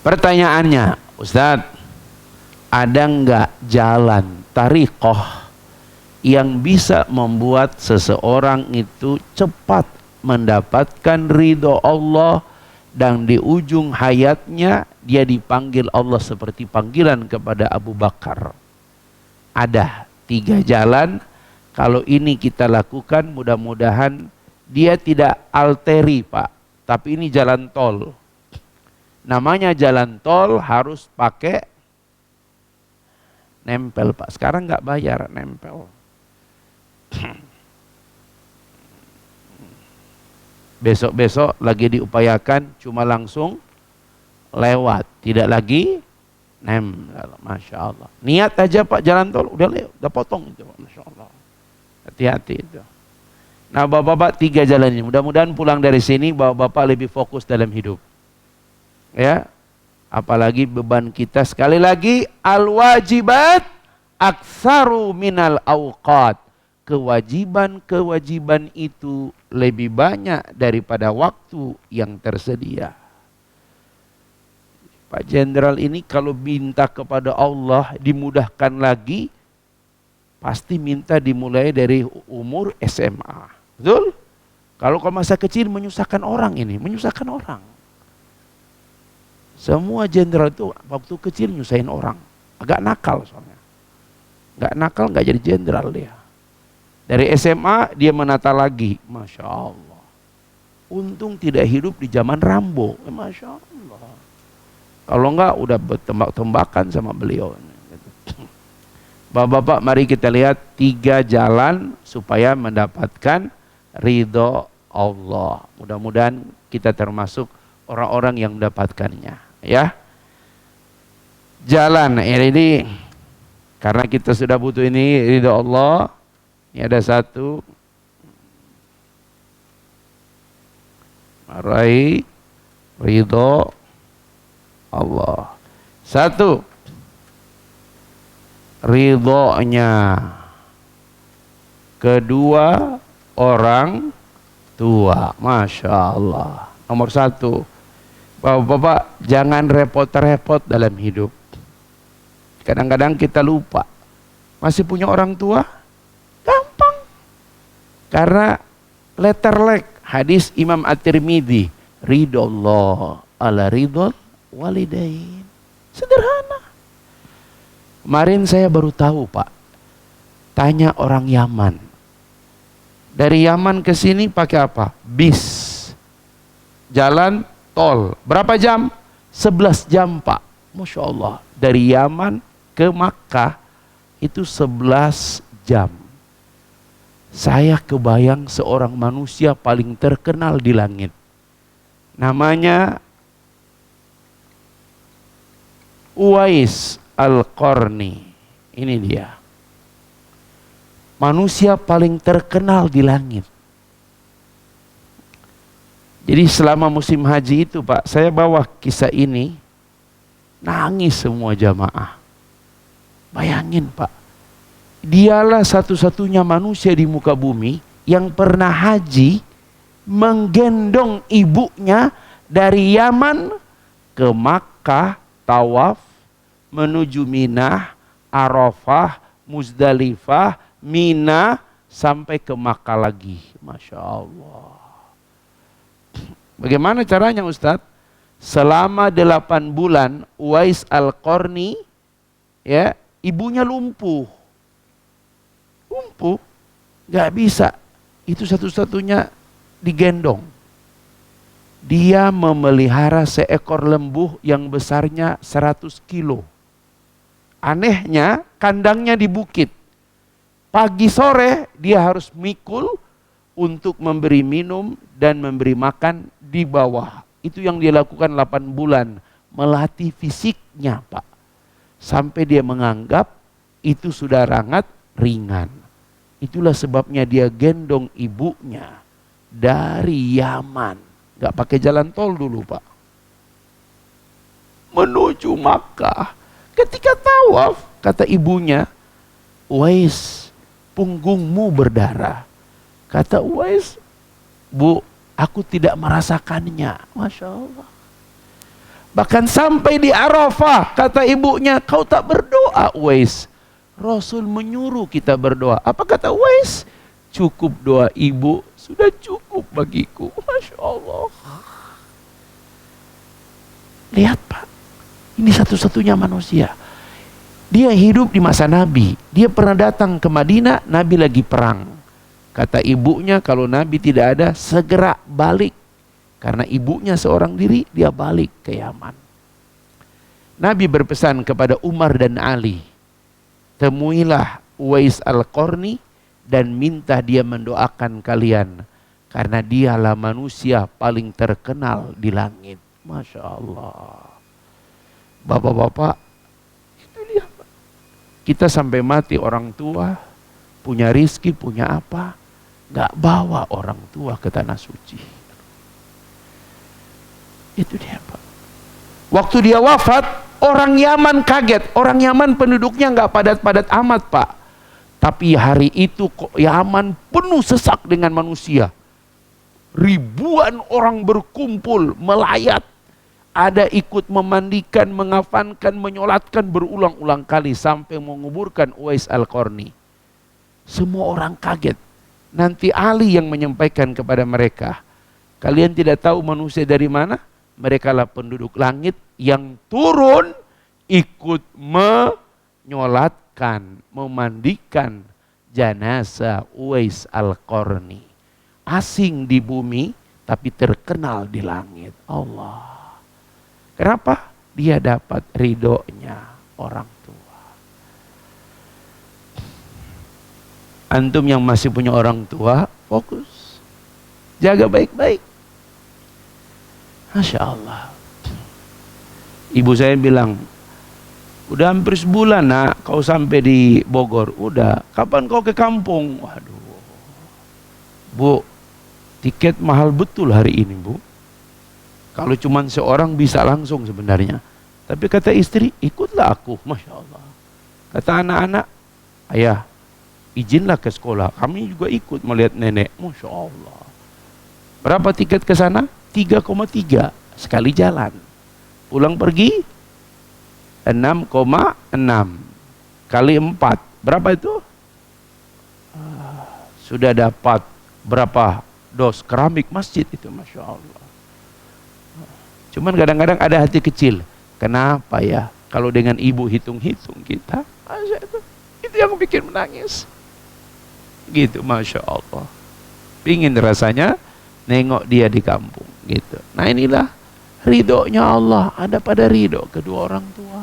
Pertanyaannya, Ustadz, ada enggak jalan tariqah yang bisa membuat seseorang itu cepat mendapatkan ridho Allah dan di ujung hayatnya dia dipanggil Allah seperti panggilan kepada Abu Bakar? Ada 3 jalan. Kalau ini kita lakukan, mudah-mudahan dia tidak alteri, Pak. Tapi ini jalan tol. Namanya jalan tol harus pakai nempel, Pak. Sekarang nggak bayar nempel. Besok-besok lagi diupayakan cuma langsung lewat, tidak lagi nempel. Masya Allah. Niat aja, Pak, jalan tol udah potong itu, Pak. Masya Allah. Hati-hati itu. Nah, Bapak-bapak, 3 jalan ini. Mudah-mudahan pulang dari sini Bapak-bapak lebih fokus dalam hidup. Ya. Apalagi beban kita sekali lagi al-wajibat aktsaru minal awqat. Kewajiban-kewajiban itu lebih banyak daripada waktu yang tersedia. Pak Jenderal ini kalau minta kepada Allah dimudahkan lagi, pasti minta dimulai dari umur SMA. Betul? Kalau masa kecil menyusahkan orang ini, menyusahkan orang. Semua jenderal itu waktu kecil nyusahin orang. Agak nakal soalnya. Gak nakal gak jadi jenderal dia. Dari SMA dia menata lagi. Masya Allah. Untung tidak hidup di zaman Rambo. Masya Allah. Kalau enggak udah bertembak-tembakan sama beliau. Bapak-bapak, mari kita lihat 3 jalan supaya mendapatkan ridho Allah. Mudah-mudahan kita termasuk orang-orang yang mendapatkannya, ya. Jalan ini karena kita sudah butuh ini ridho Allah. Ini ada 1. Meraih ridho Allah. 1, ridhonya. 2, orang tua. Masya Allah. Nomor 1, Bapak-bapak, jangan repot-repot dalam hidup. Kadang-kadang kita lupa. Masih punya orang tua? Gampang. Karena letterlek hadis Imam At-Tirmidzi, ridho ala ridho walidain. Sederhana. Kemarin saya baru tahu, Pak. Tanya orang Yaman. Dari Yaman ke sini pakai apa? Bis. Jalan tol. Berapa jam? 11 jam, Pak. Masya Allah. Dari Yaman ke Makkah itu 11 jam. Saya kebayang seorang manusia paling terkenal di langit. Namanya Uwais Al-Qarni. Ini dia. Manusia paling terkenal di langit. Jadi selama musim haji itu, Pak, saya bawa kisah ini, nangis semua jamaah. Bayangin, Pak, dialah satu-satunya manusia di muka bumi yang pernah haji menggendong ibunya dari Yaman ke Makkah, tawaf, menuju Minah, Arafah, Muzdalifah, Mina, sampai ke Makkah lagi. Masya Allah. Bagaimana caranya, Ustadz? Selama 8 bulan Uwais Al-Qarni, ya, ibunya lumpuh, nggak bisa. Itu satu-satunya digendong. Dia memelihara seekor lembu yang besarnya 100 kilo. Anehnya, kandangnya di bukit. Pagi sore dia harus mikul untuk memberi minum dan memberi makan di bawah. Itu yang dia lakukan 8 bulan. Melatih fisiknya, Pak. Sampai dia menganggap itu sudah sangat ringan. Itulah sebabnya dia gendong ibunya dari Yaman. Gak pakai jalan tol dulu, Pak. Menuju Makkah. Ketika tawaf, kata ibunya, Uwais, punggungmu berdarah. Kata Uwais, Bu, aku tidak merasakannya. Masya Allah. Bahkan sampai di Arafah, kata ibunya, kau tak berdoa, Uwais. Rasul menyuruh kita berdoa. Apa kata Uwais? Cukup doa ibu, sudah cukup bagiku. Masya Allah. Lihat, Pak, ini satu-satunya manusia. Dia hidup di masa Nabi. Dia pernah datang ke Madinah, Nabi lagi perang. Kata ibunya, kalau Nabi tidak ada, segera balik. Karena ibunya seorang diri, dia balik ke Yaman. Nabi berpesan kepada Umar dan Ali, temuilah Uwais Al-Qarni dan minta dia mendoakan kalian. Karena dialah manusia paling terkenal di langit. Masya Allah. Bapak-bapak, itu dia. Kita sampai mati orang tua, punya rizki, punya apa, gak bawa orang tua ke tanah suci. Itu dia, Pak. Waktu dia wafat, orang Yaman kaget. Orang Yaman penduduknya gak padat-padat amat, Pak. Tapi hari itu kok Yaman penuh sesak dengan manusia. Ribuan orang berkumpul, melayat. Ada ikut memandikan, mengafankan, menyolatkan berulang-ulang kali sampai menguburkan Uwais Al-Qarni. Semua orang kaget. Nanti Ali yang menyampaikan kepada mereka, kalian tidak tahu manusia dari mana? Mereka lah penduduk langit yang turun ikut menyolatkan, memandikan jenazah Uwais Al-Qarni. Asing di bumi tapi terkenal di langit. Allah. Kenapa? Dia dapat ridhonya orang tua. Antum yang masih punya orang tua, fokus. Jaga baik-baik. Masya Allah. Ibu saya bilang, udah hampir sebulan nak kau sampai di Bogor. Udah, kapan kau ke kampung? Waduh, Bu, tiket mahal betul hari ini, Bu. Kalau cuma seorang bisa langsung sebenarnya. Tapi kata istri, ikutlah aku. Masya Allah. Kata anak-anak, ayah, izinlah ke sekolah. Kami juga ikut melihat nenek. Masya Allah. Berapa tiket ke sana? 3,3 sekali jalan. Pulang pergi 6,6 kali 4. Berapa itu? Sudah dapat berapa dos keramik masjid itu, Masya Allah. Cuman kadang-kadang ada hati kecil. Kenapa ya? Kalau dengan ibu hitung-hitung kita, itu yang bikin menangis. Gitu, Masya Allah. Pingin rasanya nengok dia di kampung. Gitu. Nah inilah ridhonya Allah. Ada pada ridho kedua orang tua.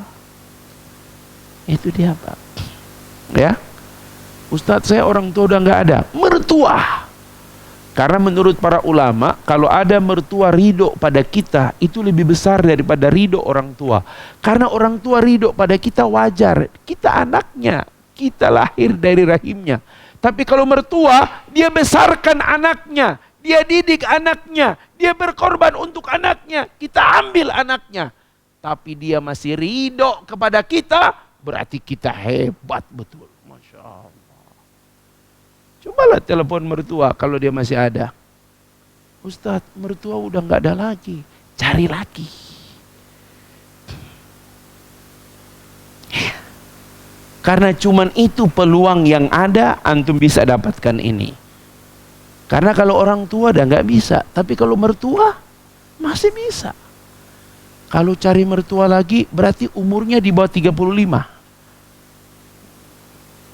Itu dia Pak. Ya, Ustadz saya orang tua udah nggak ada. Mertua. Karena menurut para ulama, kalau ada mertua ridho pada kita, itu lebih besar daripada ridho orang tua. Karena orang tua ridho pada kita wajar. Kita anaknya, kita lahir dari rahimnya. Tapi kalau mertua, dia besarkan anaknya, dia didik anaknya, dia berkorban untuk anaknya, kita ambil anaknya. Tapi dia masih ridho kepada kita, berarti kita hebat betul. Masya Allah. Cobalah telepon mertua kalau dia masih ada. Ustadz, mertua udah nggak ada lagi. Cari lagi. Karena cuman itu peluang yang ada, antum bisa dapatkan ini. Karena kalau orang tua udah nggak bisa, tapi kalau mertua masih bisa. Kalau cari mertua lagi, berarti umurnya di bawah 35.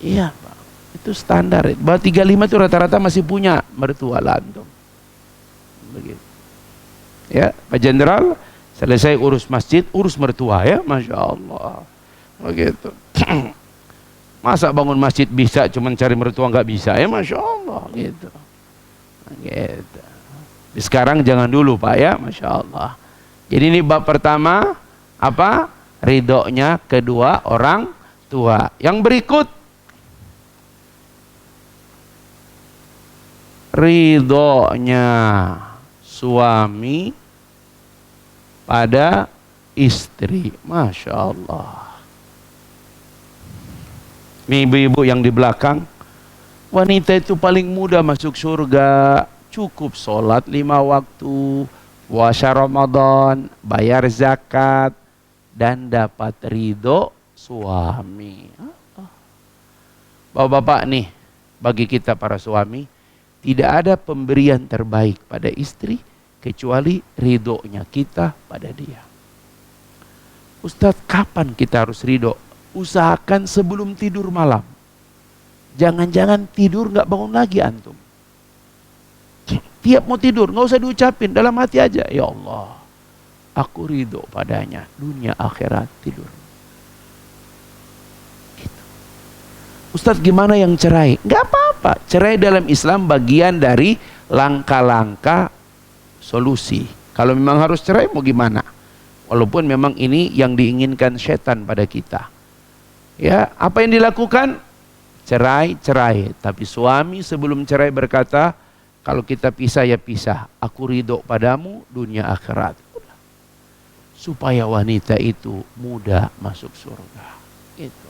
Iya Pak, itu standar. Bawah 35 itu rata-rata masih punya mertua lah antum. Begitu. Ya, Pak Jenderal, selesai urus masjid, urus mertua ya, Masya Allah. Begitu. Masa bangun masjid bisa, cuman cari mertua nggak bisa ya, Masya Allah. Gitu. Gitu. Sekarang jangan dulu Pak ya, Masya Allah. Jadi ini bab pertama, apa? Ridhonya kedua orang tua. Yang berikut, ridhonya suami pada istri. Masya Allah. Ini ibu-ibu yang di belakang, wanita itu paling mudah masuk surga. Cukup sholat 5 waktu, puasa Ramadan, bayar zakat, dan dapat ridho suami. Bapak-bapak nih, bagi kita para suami, tidak ada pemberian terbaik pada istri kecuali ridhonya kita pada dia. Ustadz, kapan kita harus ridho? Usahakan sebelum tidur malam. Jangan-jangan tidur nggak bangun lagi antum. Tiap mau tidur nggak usah diucapin, dalam hati aja, ya Allah, aku ridho padanya dunia akhirat, tidur. Gitu. Ustadz, gimana yang cerai? Nggak apa-apa. Cerai dalam Islam bagian dari langkah-langkah solusi. Kalau memang harus cerai mau gimana? Walaupun memang ini yang diinginkan setan pada kita. Ya, apa yang dilakukan? Cerai. Tapi suami sebelum cerai berkata, kalau kita pisah ya pisah. Aku ridho padamu dunia akhirat. Supaya wanita itu mudah masuk surga. Itu.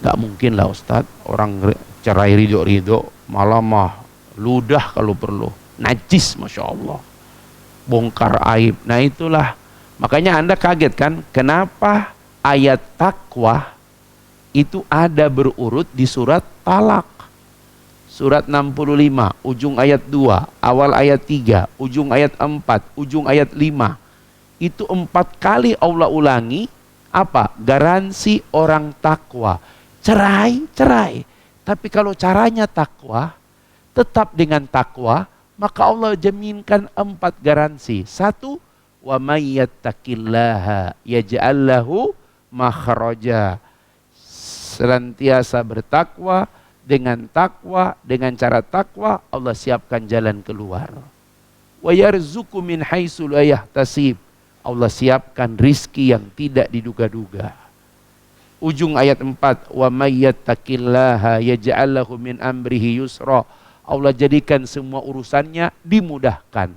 Gak mungkin lah Ustadz, orang cerai ridho, malah mah ludah kalau perlu. Najis, Masya Allah. Bongkar aib. Nah itulah. Makanya Anda kaget kan, kenapa ayat takwa itu ada berurut di surat Talak. Surat 65, ujung ayat 2, awal ayat 3, ujung ayat 4, ujung ayat 5. Itu 4 kali Allah ulangi, apa? Garansi orang takwa. Cerai. Tapi kalau caranya takwa, tetap dengan takwa, maka Allah jaminkan 4 garansi. 1, wa may yattaqillaha yaj'al lahu makhraja. Senantiasa bertakwa, dengan cara takwa Allah siapkan jalan keluar. Wa yarzuqu min haitsu la yahtasib. Allah siapkan rizki yang tidak diduga-duga. Ujung ayat 4, wa may yattaqillaha yaj'al lahu min amrihi yusra. Allah jadikan semua urusannya dimudahkan.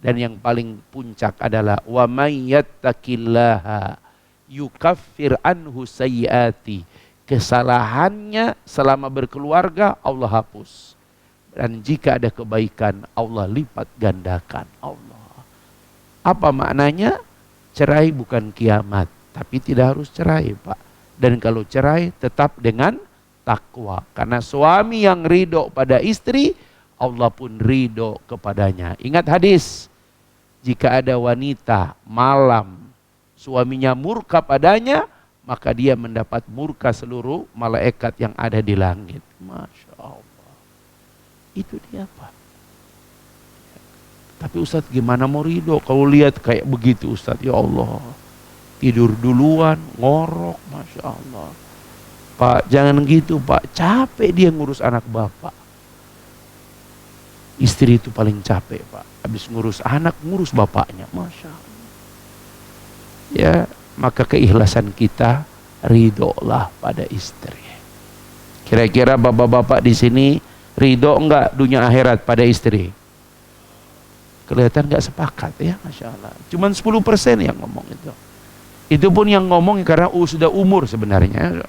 Dan yang paling puncak adalah wa may yattaqillaha yukaffir anhu sayyiati. Kesalahannya selama berkeluarga Allah hapus. Dan jika ada kebaikan Allah lipat gandakan. Allah. Apa maknanya? Cerai bukan kiamat, tapi tidak harus cerai Pak. Dan kalau cerai tetap dengan takwa. Karena suami yang ridho pada istri, Allah pun ridho kepadanya. Ingat hadis, jika ada wanita malam suaminya murka padanya, maka dia mendapat murka seluruh malaikat yang ada di langit. Masya Allah. Itu dia Pak. Tapi Ustadz gimana mau ridho kalau lihat kayak begitu Ustadz? Ya Allah, tidur duluan, ngorok, Masya Allah. Pak, jangan gitu Pak, capek dia ngurus anak Bapak. Istri itu paling capek Pak, habis ngurus anak, ngurus bapaknya, Masya Allah. Ya, maka keikhlasan kita, ridholah pada istri. Kira-kira bapak-bapak di sini ridho enggak dunia akhirat pada istri? Kelihatan nggak sepakat ya, Masya Allah. Cuman 10% yang ngomong itu. Itu pun yang ngomong karena sudah umur sebenarnya.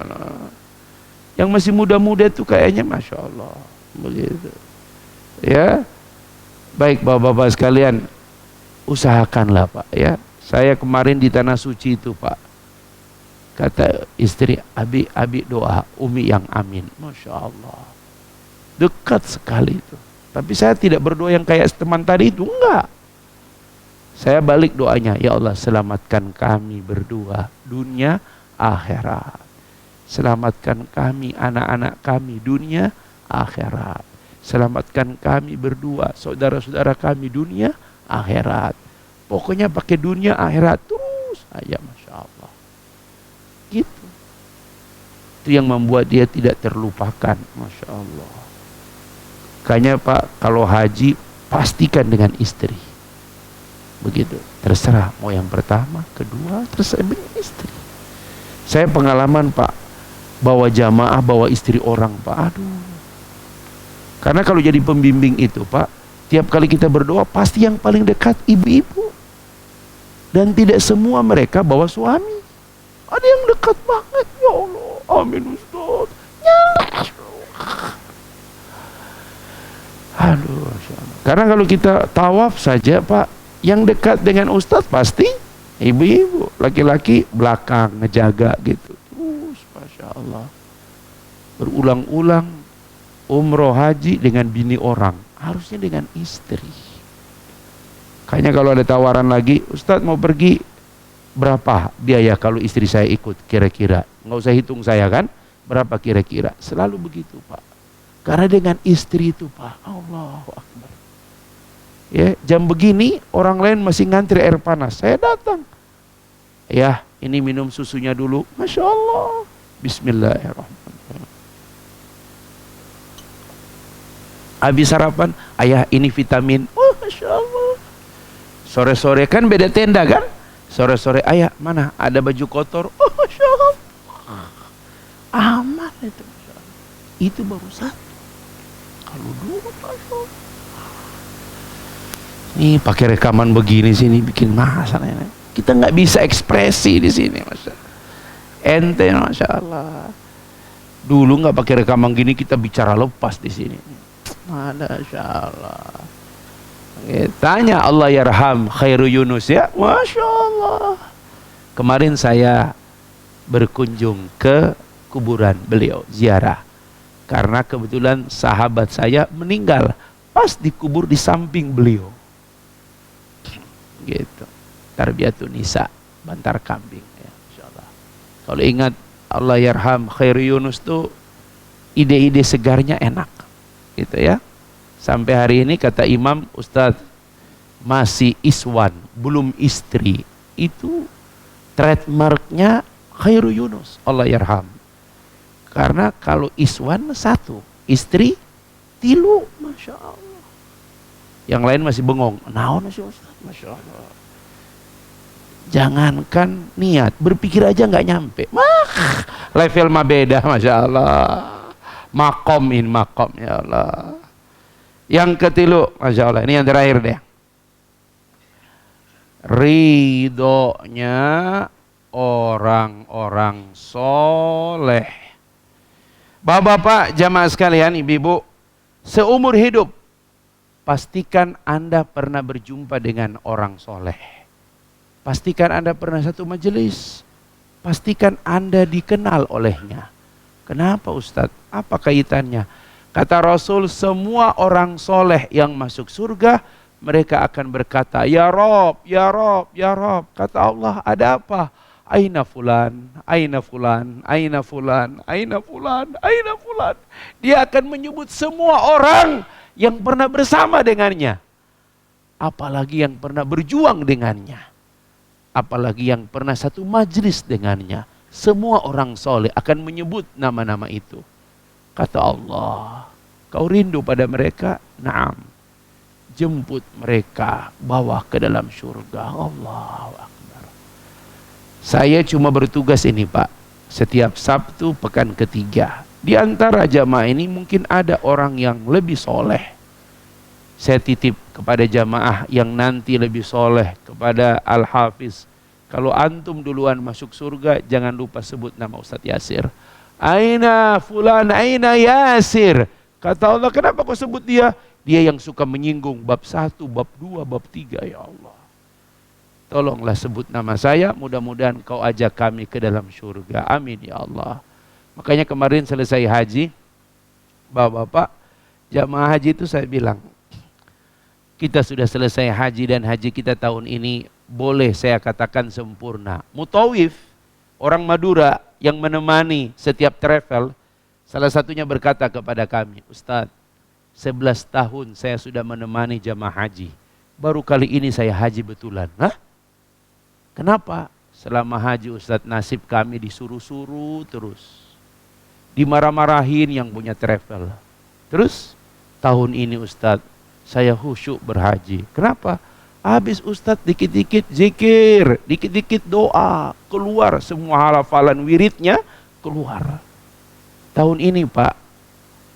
Yang masih muda-muda tuh kayaknya Masya Allah. Begitu. Ya. Baik bapak-bapak sekalian, usahakanlah Pak ya. Saya kemarin di Tanah Suci itu Pak. Kata istri, abi doa, Umi yang amin. Masya Allah. Dekat sekali itu. Tapi saya tidak berdoa yang kayak teman tadi itu, enggak. Saya balik doanya, ya Allah selamatkan kami berdua, dunia akhirat. Selamatkan kami, anak-anak kami, dunia akhirat. Selamatkan kami berdua, saudara-saudara kami, dunia akhirat. Pokoknya pakai dunia akhirat terus aja, Masya Allah. Gitu. Itu yang membuat dia tidak terlupakan, Masya Allah. Kayaknya Pak, kalau haji pastikan dengan istri. Begitu. Terserah mau yang pertama, kedua, terserah dengan istri. Saya pengalaman Pak, bawa jamaah, bawa istri orang Pak. Aduh. Karena kalau jadi pembimbing itu Pak, tiap kali kita berdoa pasti yang paling dekat ibu-ibu. Dan tidak semua mereka bawa suami. Ada yang dekat banget, ya Allah. Amin Ustaz. Aduh, karena kalau kita tawaf saja Pak, yang dekat dengan Ustadz pasti ibu-ibu, laki-laki belakang ngejaga gitu. Terus, Masya Allah. Berulang-ulang umroh haji dengan bini orang, harusnya dengan istri. Kayaknya kalau ada tawaran lagi, Ustadz mau pergi berapa biaya kalau istri saya ikut kira-kira? Nggak usah hitung saya kan, berapa kira-kira? Selalu begitu Pak. Karena dengan istri itu Pak, Allahu Akbar. Ya, jam begini orang lain masih ngantri air panas, saya datang. Ya, ini minum susunya dulu. Masya Allah. Bismillahirrahmanirrahim. Habis sarapan, ayah ini vitamin. Oh, Masya Allah. Sore-sore kan beda tenda kan? Sore-sore, ayah mana? Ada baju kotor. Oh, Masya Allah. Aman itu. Masya Allah. Itu baru satu. Kalau dulu Masya, nih pakai rekaman begini sini bikin masalah ini. Kita nggak bisa ekspresi di sini, Masya. Ente, Masya Allah. Dulu nggak pakai rekaman gini kita bicara lepas di sini. Masya Allah. Tanya Allah yarham Khairu Yunus ya, Masya Allah. Kemarin saya berkunjung ke kuburan beliau, ziarah. Karena kebetulan sahabat saya meninggal pas dikubur di samping beliau. Gitu. Tarbiyatun Nisa, Bantar Kambing ya, insyaallah. Kalau ingat Allah yarham Khairu Yunus tuh ide-ide segarnya enak. Gitu ya. Sampai hari ini kata Imam Ustadz masih iswan, belum istri. Itu trademarknya Khairu Yunus, Allah yarham. Karena kalau iswan satu, istri tilu, Masya Allah. Yang lain masih bengong. Naon sih Ustaz, Masya Allah. Jangankan niat, berpikir aja nggak nyampe. Level mah beda, Masya Allah. Makom ya Allah. Yang ketilu, Masya Allah. Ini yang terakhir deh. Ridhonya orang-orang soleh. Bapak-bapak, jamaah sekalian, ibu-ibu, seumur hidup pastikan Anda pernah berjumpa dengan orang soleh. Pastikan Anda pernah satu majelis. Pastikan Anda dikenal olehnya. Kenapa Ustadz? Apa kaitannya? Kata Rasul, semua orang soleh yang masuk surga, mereka akan berkata, Ya Rob, Ya Rob, Ya Rob. Kata Allah, ada apa? Aina fulan, aina fulan, aina fulan, aina fulan, aina fulan. Dia akan menyebut semua orang yang pernah bersama dengannya. Apalagi yang pernah berjuang dengannya. Apalagi yang pernah satu majlis dengannya. Semua orang soleh akan menyebut nama-nama itu. Kata Allah, kau rindu pada mereka? Naam. Jemput mereka, bawa ke dalam surga. Allahu Akbar. Saya cuma bertugas ini Pak, setiap Sabtu pekan ketiga. Di antara jamaah ini mungkin ada orang yang lebih soleh. Saya titip kepada jamaah yang nanti lebih soleh, kepada Al-Hafiz. Kalau antum duluan masuk surga, jangan lupa sebut nama Ustadz Yasir. Aina fulan, aina Yasir. Kata Allah, kenapa kau sebut dia? Dia yang suka menyinggung bab 1, bab 2, bab 3, ya Allah. Tolonglah sebut nama saya, mudah-mudahan kau ajak kami ke dalam surga. Amin ya Allah. Makanya kemarin selesai haji, Bapak-bapak, jamaah haji itu saya bilang, kita sudah selesai haji dan haji kita tahun ini boleh saya katakan sempurna. Mutawif, orang Madura yang menemani setiap travel, salah satunya berkata kepada kami, Ustadz, 11 tahun saya sudah menemani jamaah haji. Baru kali ini saya haji betulan. Hah? Kenapa? Selama haji Ustadz, nasib kami disuruh-suruh terus. Dimarah-marahin yang punya travel. Terus tahun ini Ustadz, saya khusyuk berhaji. Kenapa? Habis Ustadz dikit-dikit zikir, dikit-dikit doa, keluar semua hafalan wiridnya, keluar. Tahun ini Pak,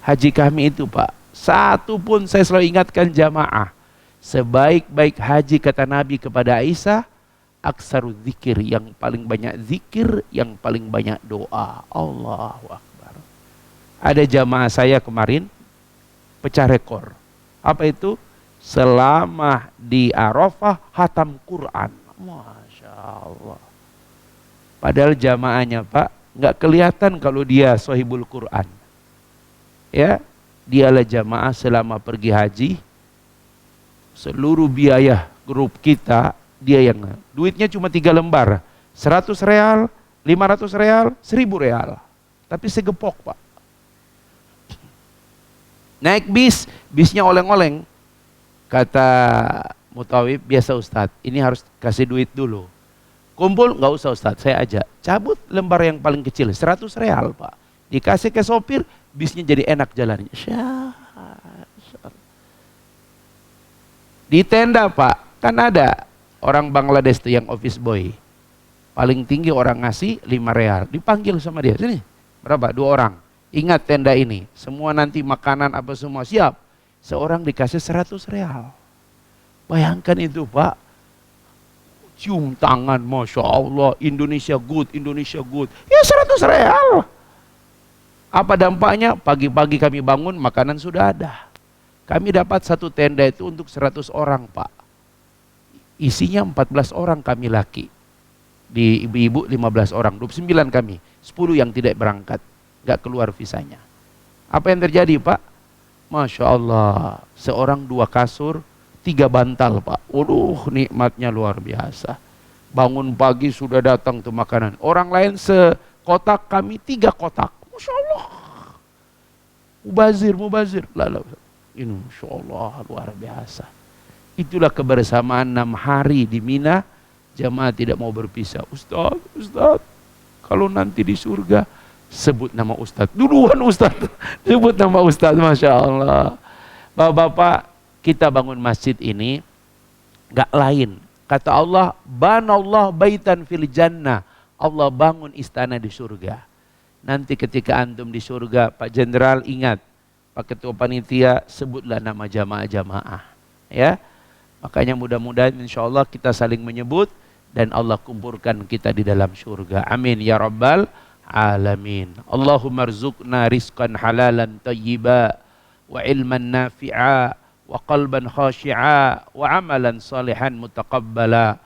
haji kami itu Pak, satu pun saya selalu ingatkan jamaah, sebaik-baik haji kata Nabi kepada Aisyah, aksaru zikir, yang paling banyak zikir, yang paling banyak doa. Allahu Akbar. Ada jamaah saya kemarin, pecah rekor. Apa itu? Selama di Arafah hatam Quran. Masya Allah. Padahal jamaahnya Pak, nggak kelihatan kalau dia sahibul Quran. Ya, dialah jamaah selama pergi haji, seluruh biaya grup kita, dia yang duitnya cuma 3 lembar. 100 real, 500 real, 1000 real. Tapi segepok Pak. Naik bis, bisnya oleng-oleng. Kata Mutawib, biasa Ustadz, ini harus kasih duit dulu. Kumpul, nggak usah Ustadz, saya ajak. Cabut lembar yang paling kecil, 100 real Pak. Dikasih ke sopir, bisnya jadi enak jalannya. Di tenda Pak, kan ada orang Bangladesh tuh yang office boy. Paling tinggi orang ngasih 5 real. Dipanggil sama dia, sini, berapa? 2 orang. Ingat tenda ini, semua nanti makanan apa semua siap. Seorang dikasih 100 real. Bayangkan itu Pak. Cium tangan, Masya Allah, Indonesia good, Indonesia good. Ya 100 real. Apa dampaknya? Pagi-pagi kami bangun, makanan sudah ada. Kami dapat satu tenda itu untuk 100 orang Pak. Isinya 14 orang kami laki. Di ibu-ibu 15 orang, 29 kami. 10 yang tidak berangkat, gak keluar visanya. Apa yang terjadi Pak? Masya Allah, seorang 2 kasur, 3 bantal Pak. Waduh, nikmatnya luar biasa. Bangun pagi sudah datang tuh makanan. Orang lain sekotak, kami 3 kotak. Masya Allah. Mubazir. Lalu, ini Masya Allah luar biasa. Itulah kebersamaan 6 hari di Mina. Jamaah tidak mau berpisah. Ustaz, kalau nanti di surga, sebut nama Ustadz. Duluan Ustadz. Sebut nama Ustadz. Masya Allah. Bapak-bapak, kita bangun masjid ini gak lain. Kata Allah, banallah baitan fil jannah. Allah bangun istana di surga. Nanti ketika antum di surga, Pak Jenderal ingat, Pak Ketua Panitia, sebutlah nama jamaah-jamaah. Ya, makanya mudah-mudahan insya Allah kita saling menyebut dan Allah kumpulkan kita di dalam surga. Amin ya Rabbal alamin. Allahumma rzuqna rizqan halalan tayyiba wa ilman nafi'a wa qalban khashi'a wa amalan salihan mutaqabbala.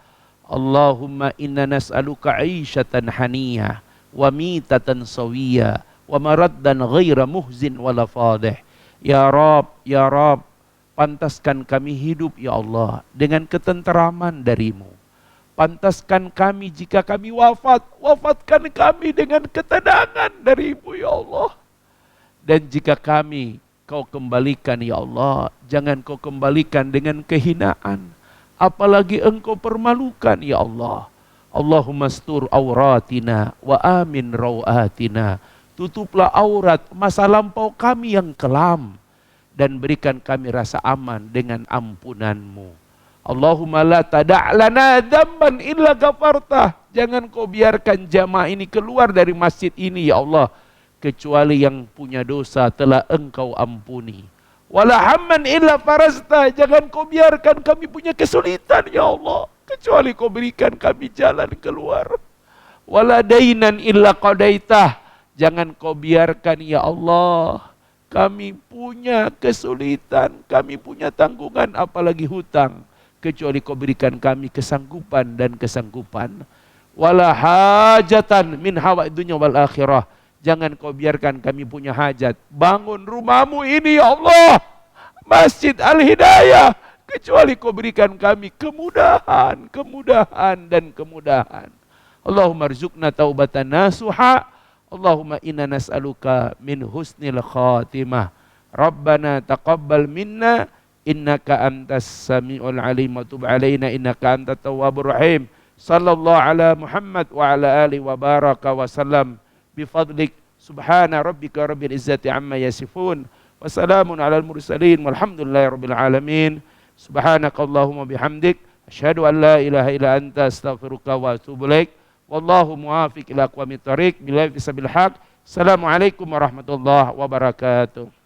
Allahumma inna nas'aluka 'ishatan haniyah wa mitatan sawiyya wa maraddan ghaira muhzin wala fadih. Ya Rabb, pantaskan kami hidup ya Allah dengan ketenteraman darimu. Pantaskan kami jika kami wafat, wafatkan kami dengan ketenangan darimu ya Allah. Dan jika kami kau kembalikan ya Allah, jangan kau kembalikan dengan kehinaan, apalagi engkau permalukan ya Allah. Allahumma astur auratina wa amin rawatina. Tutuplah aurat masa lampau kami yang kelam dan berikan kami rasa aman dengan ampunanmu. Allahumma la tada' lana dzamban illa ghafartah. Jangan kau biarkan jamaah ini keluar dari masjid ini ya Allah kecuali yang punya dosa telah engkau ampuni. Wala hamman illa farasta. Jangan kau biarkan kami punya kesulitan ya Allah kecuali kau berikan kami jalan keluar. Wala dainan illa qadaitah. Jangan kau biarkan ya Allah kami punya kesulitan, kami punya tanggungan apalagi hutang, kecuali kau berikan kami kesanggupan dan kesanggupan. Wala hajatan min hawaid dunya wal akhirah. Jangan kau biarkan kami punya hajat bangun rumahmu ini ya Allah, Masjid Al-Hidayah, kecuali kau berikan kami kemudahan dan kemudahan. Allahumma rzuqna taubatan nasuha. Allahumma inna nas'aluka min husnil khatimah. Rabbana taqabbal minna innaka antas sami'ul alim wa tub alaina innaka antat tawwabur rahim. Sallallahu ala Muhammad wa ala alihi wa baraka wa sallam bifadlik. Subhana rabbika rabbil izzati amma yasifun wa salamun alal mursalin walhamdulillahi rabbil alamin. Subhanakallahumma bihamdik asyhadu an la ilaha illa anta astaghfiruka wa atubu ilaik. Wallahu muwafiq ila aqwamit thariq billahi fisabilil haq. Assalamualaikum warahmatullahi wabarakatuh.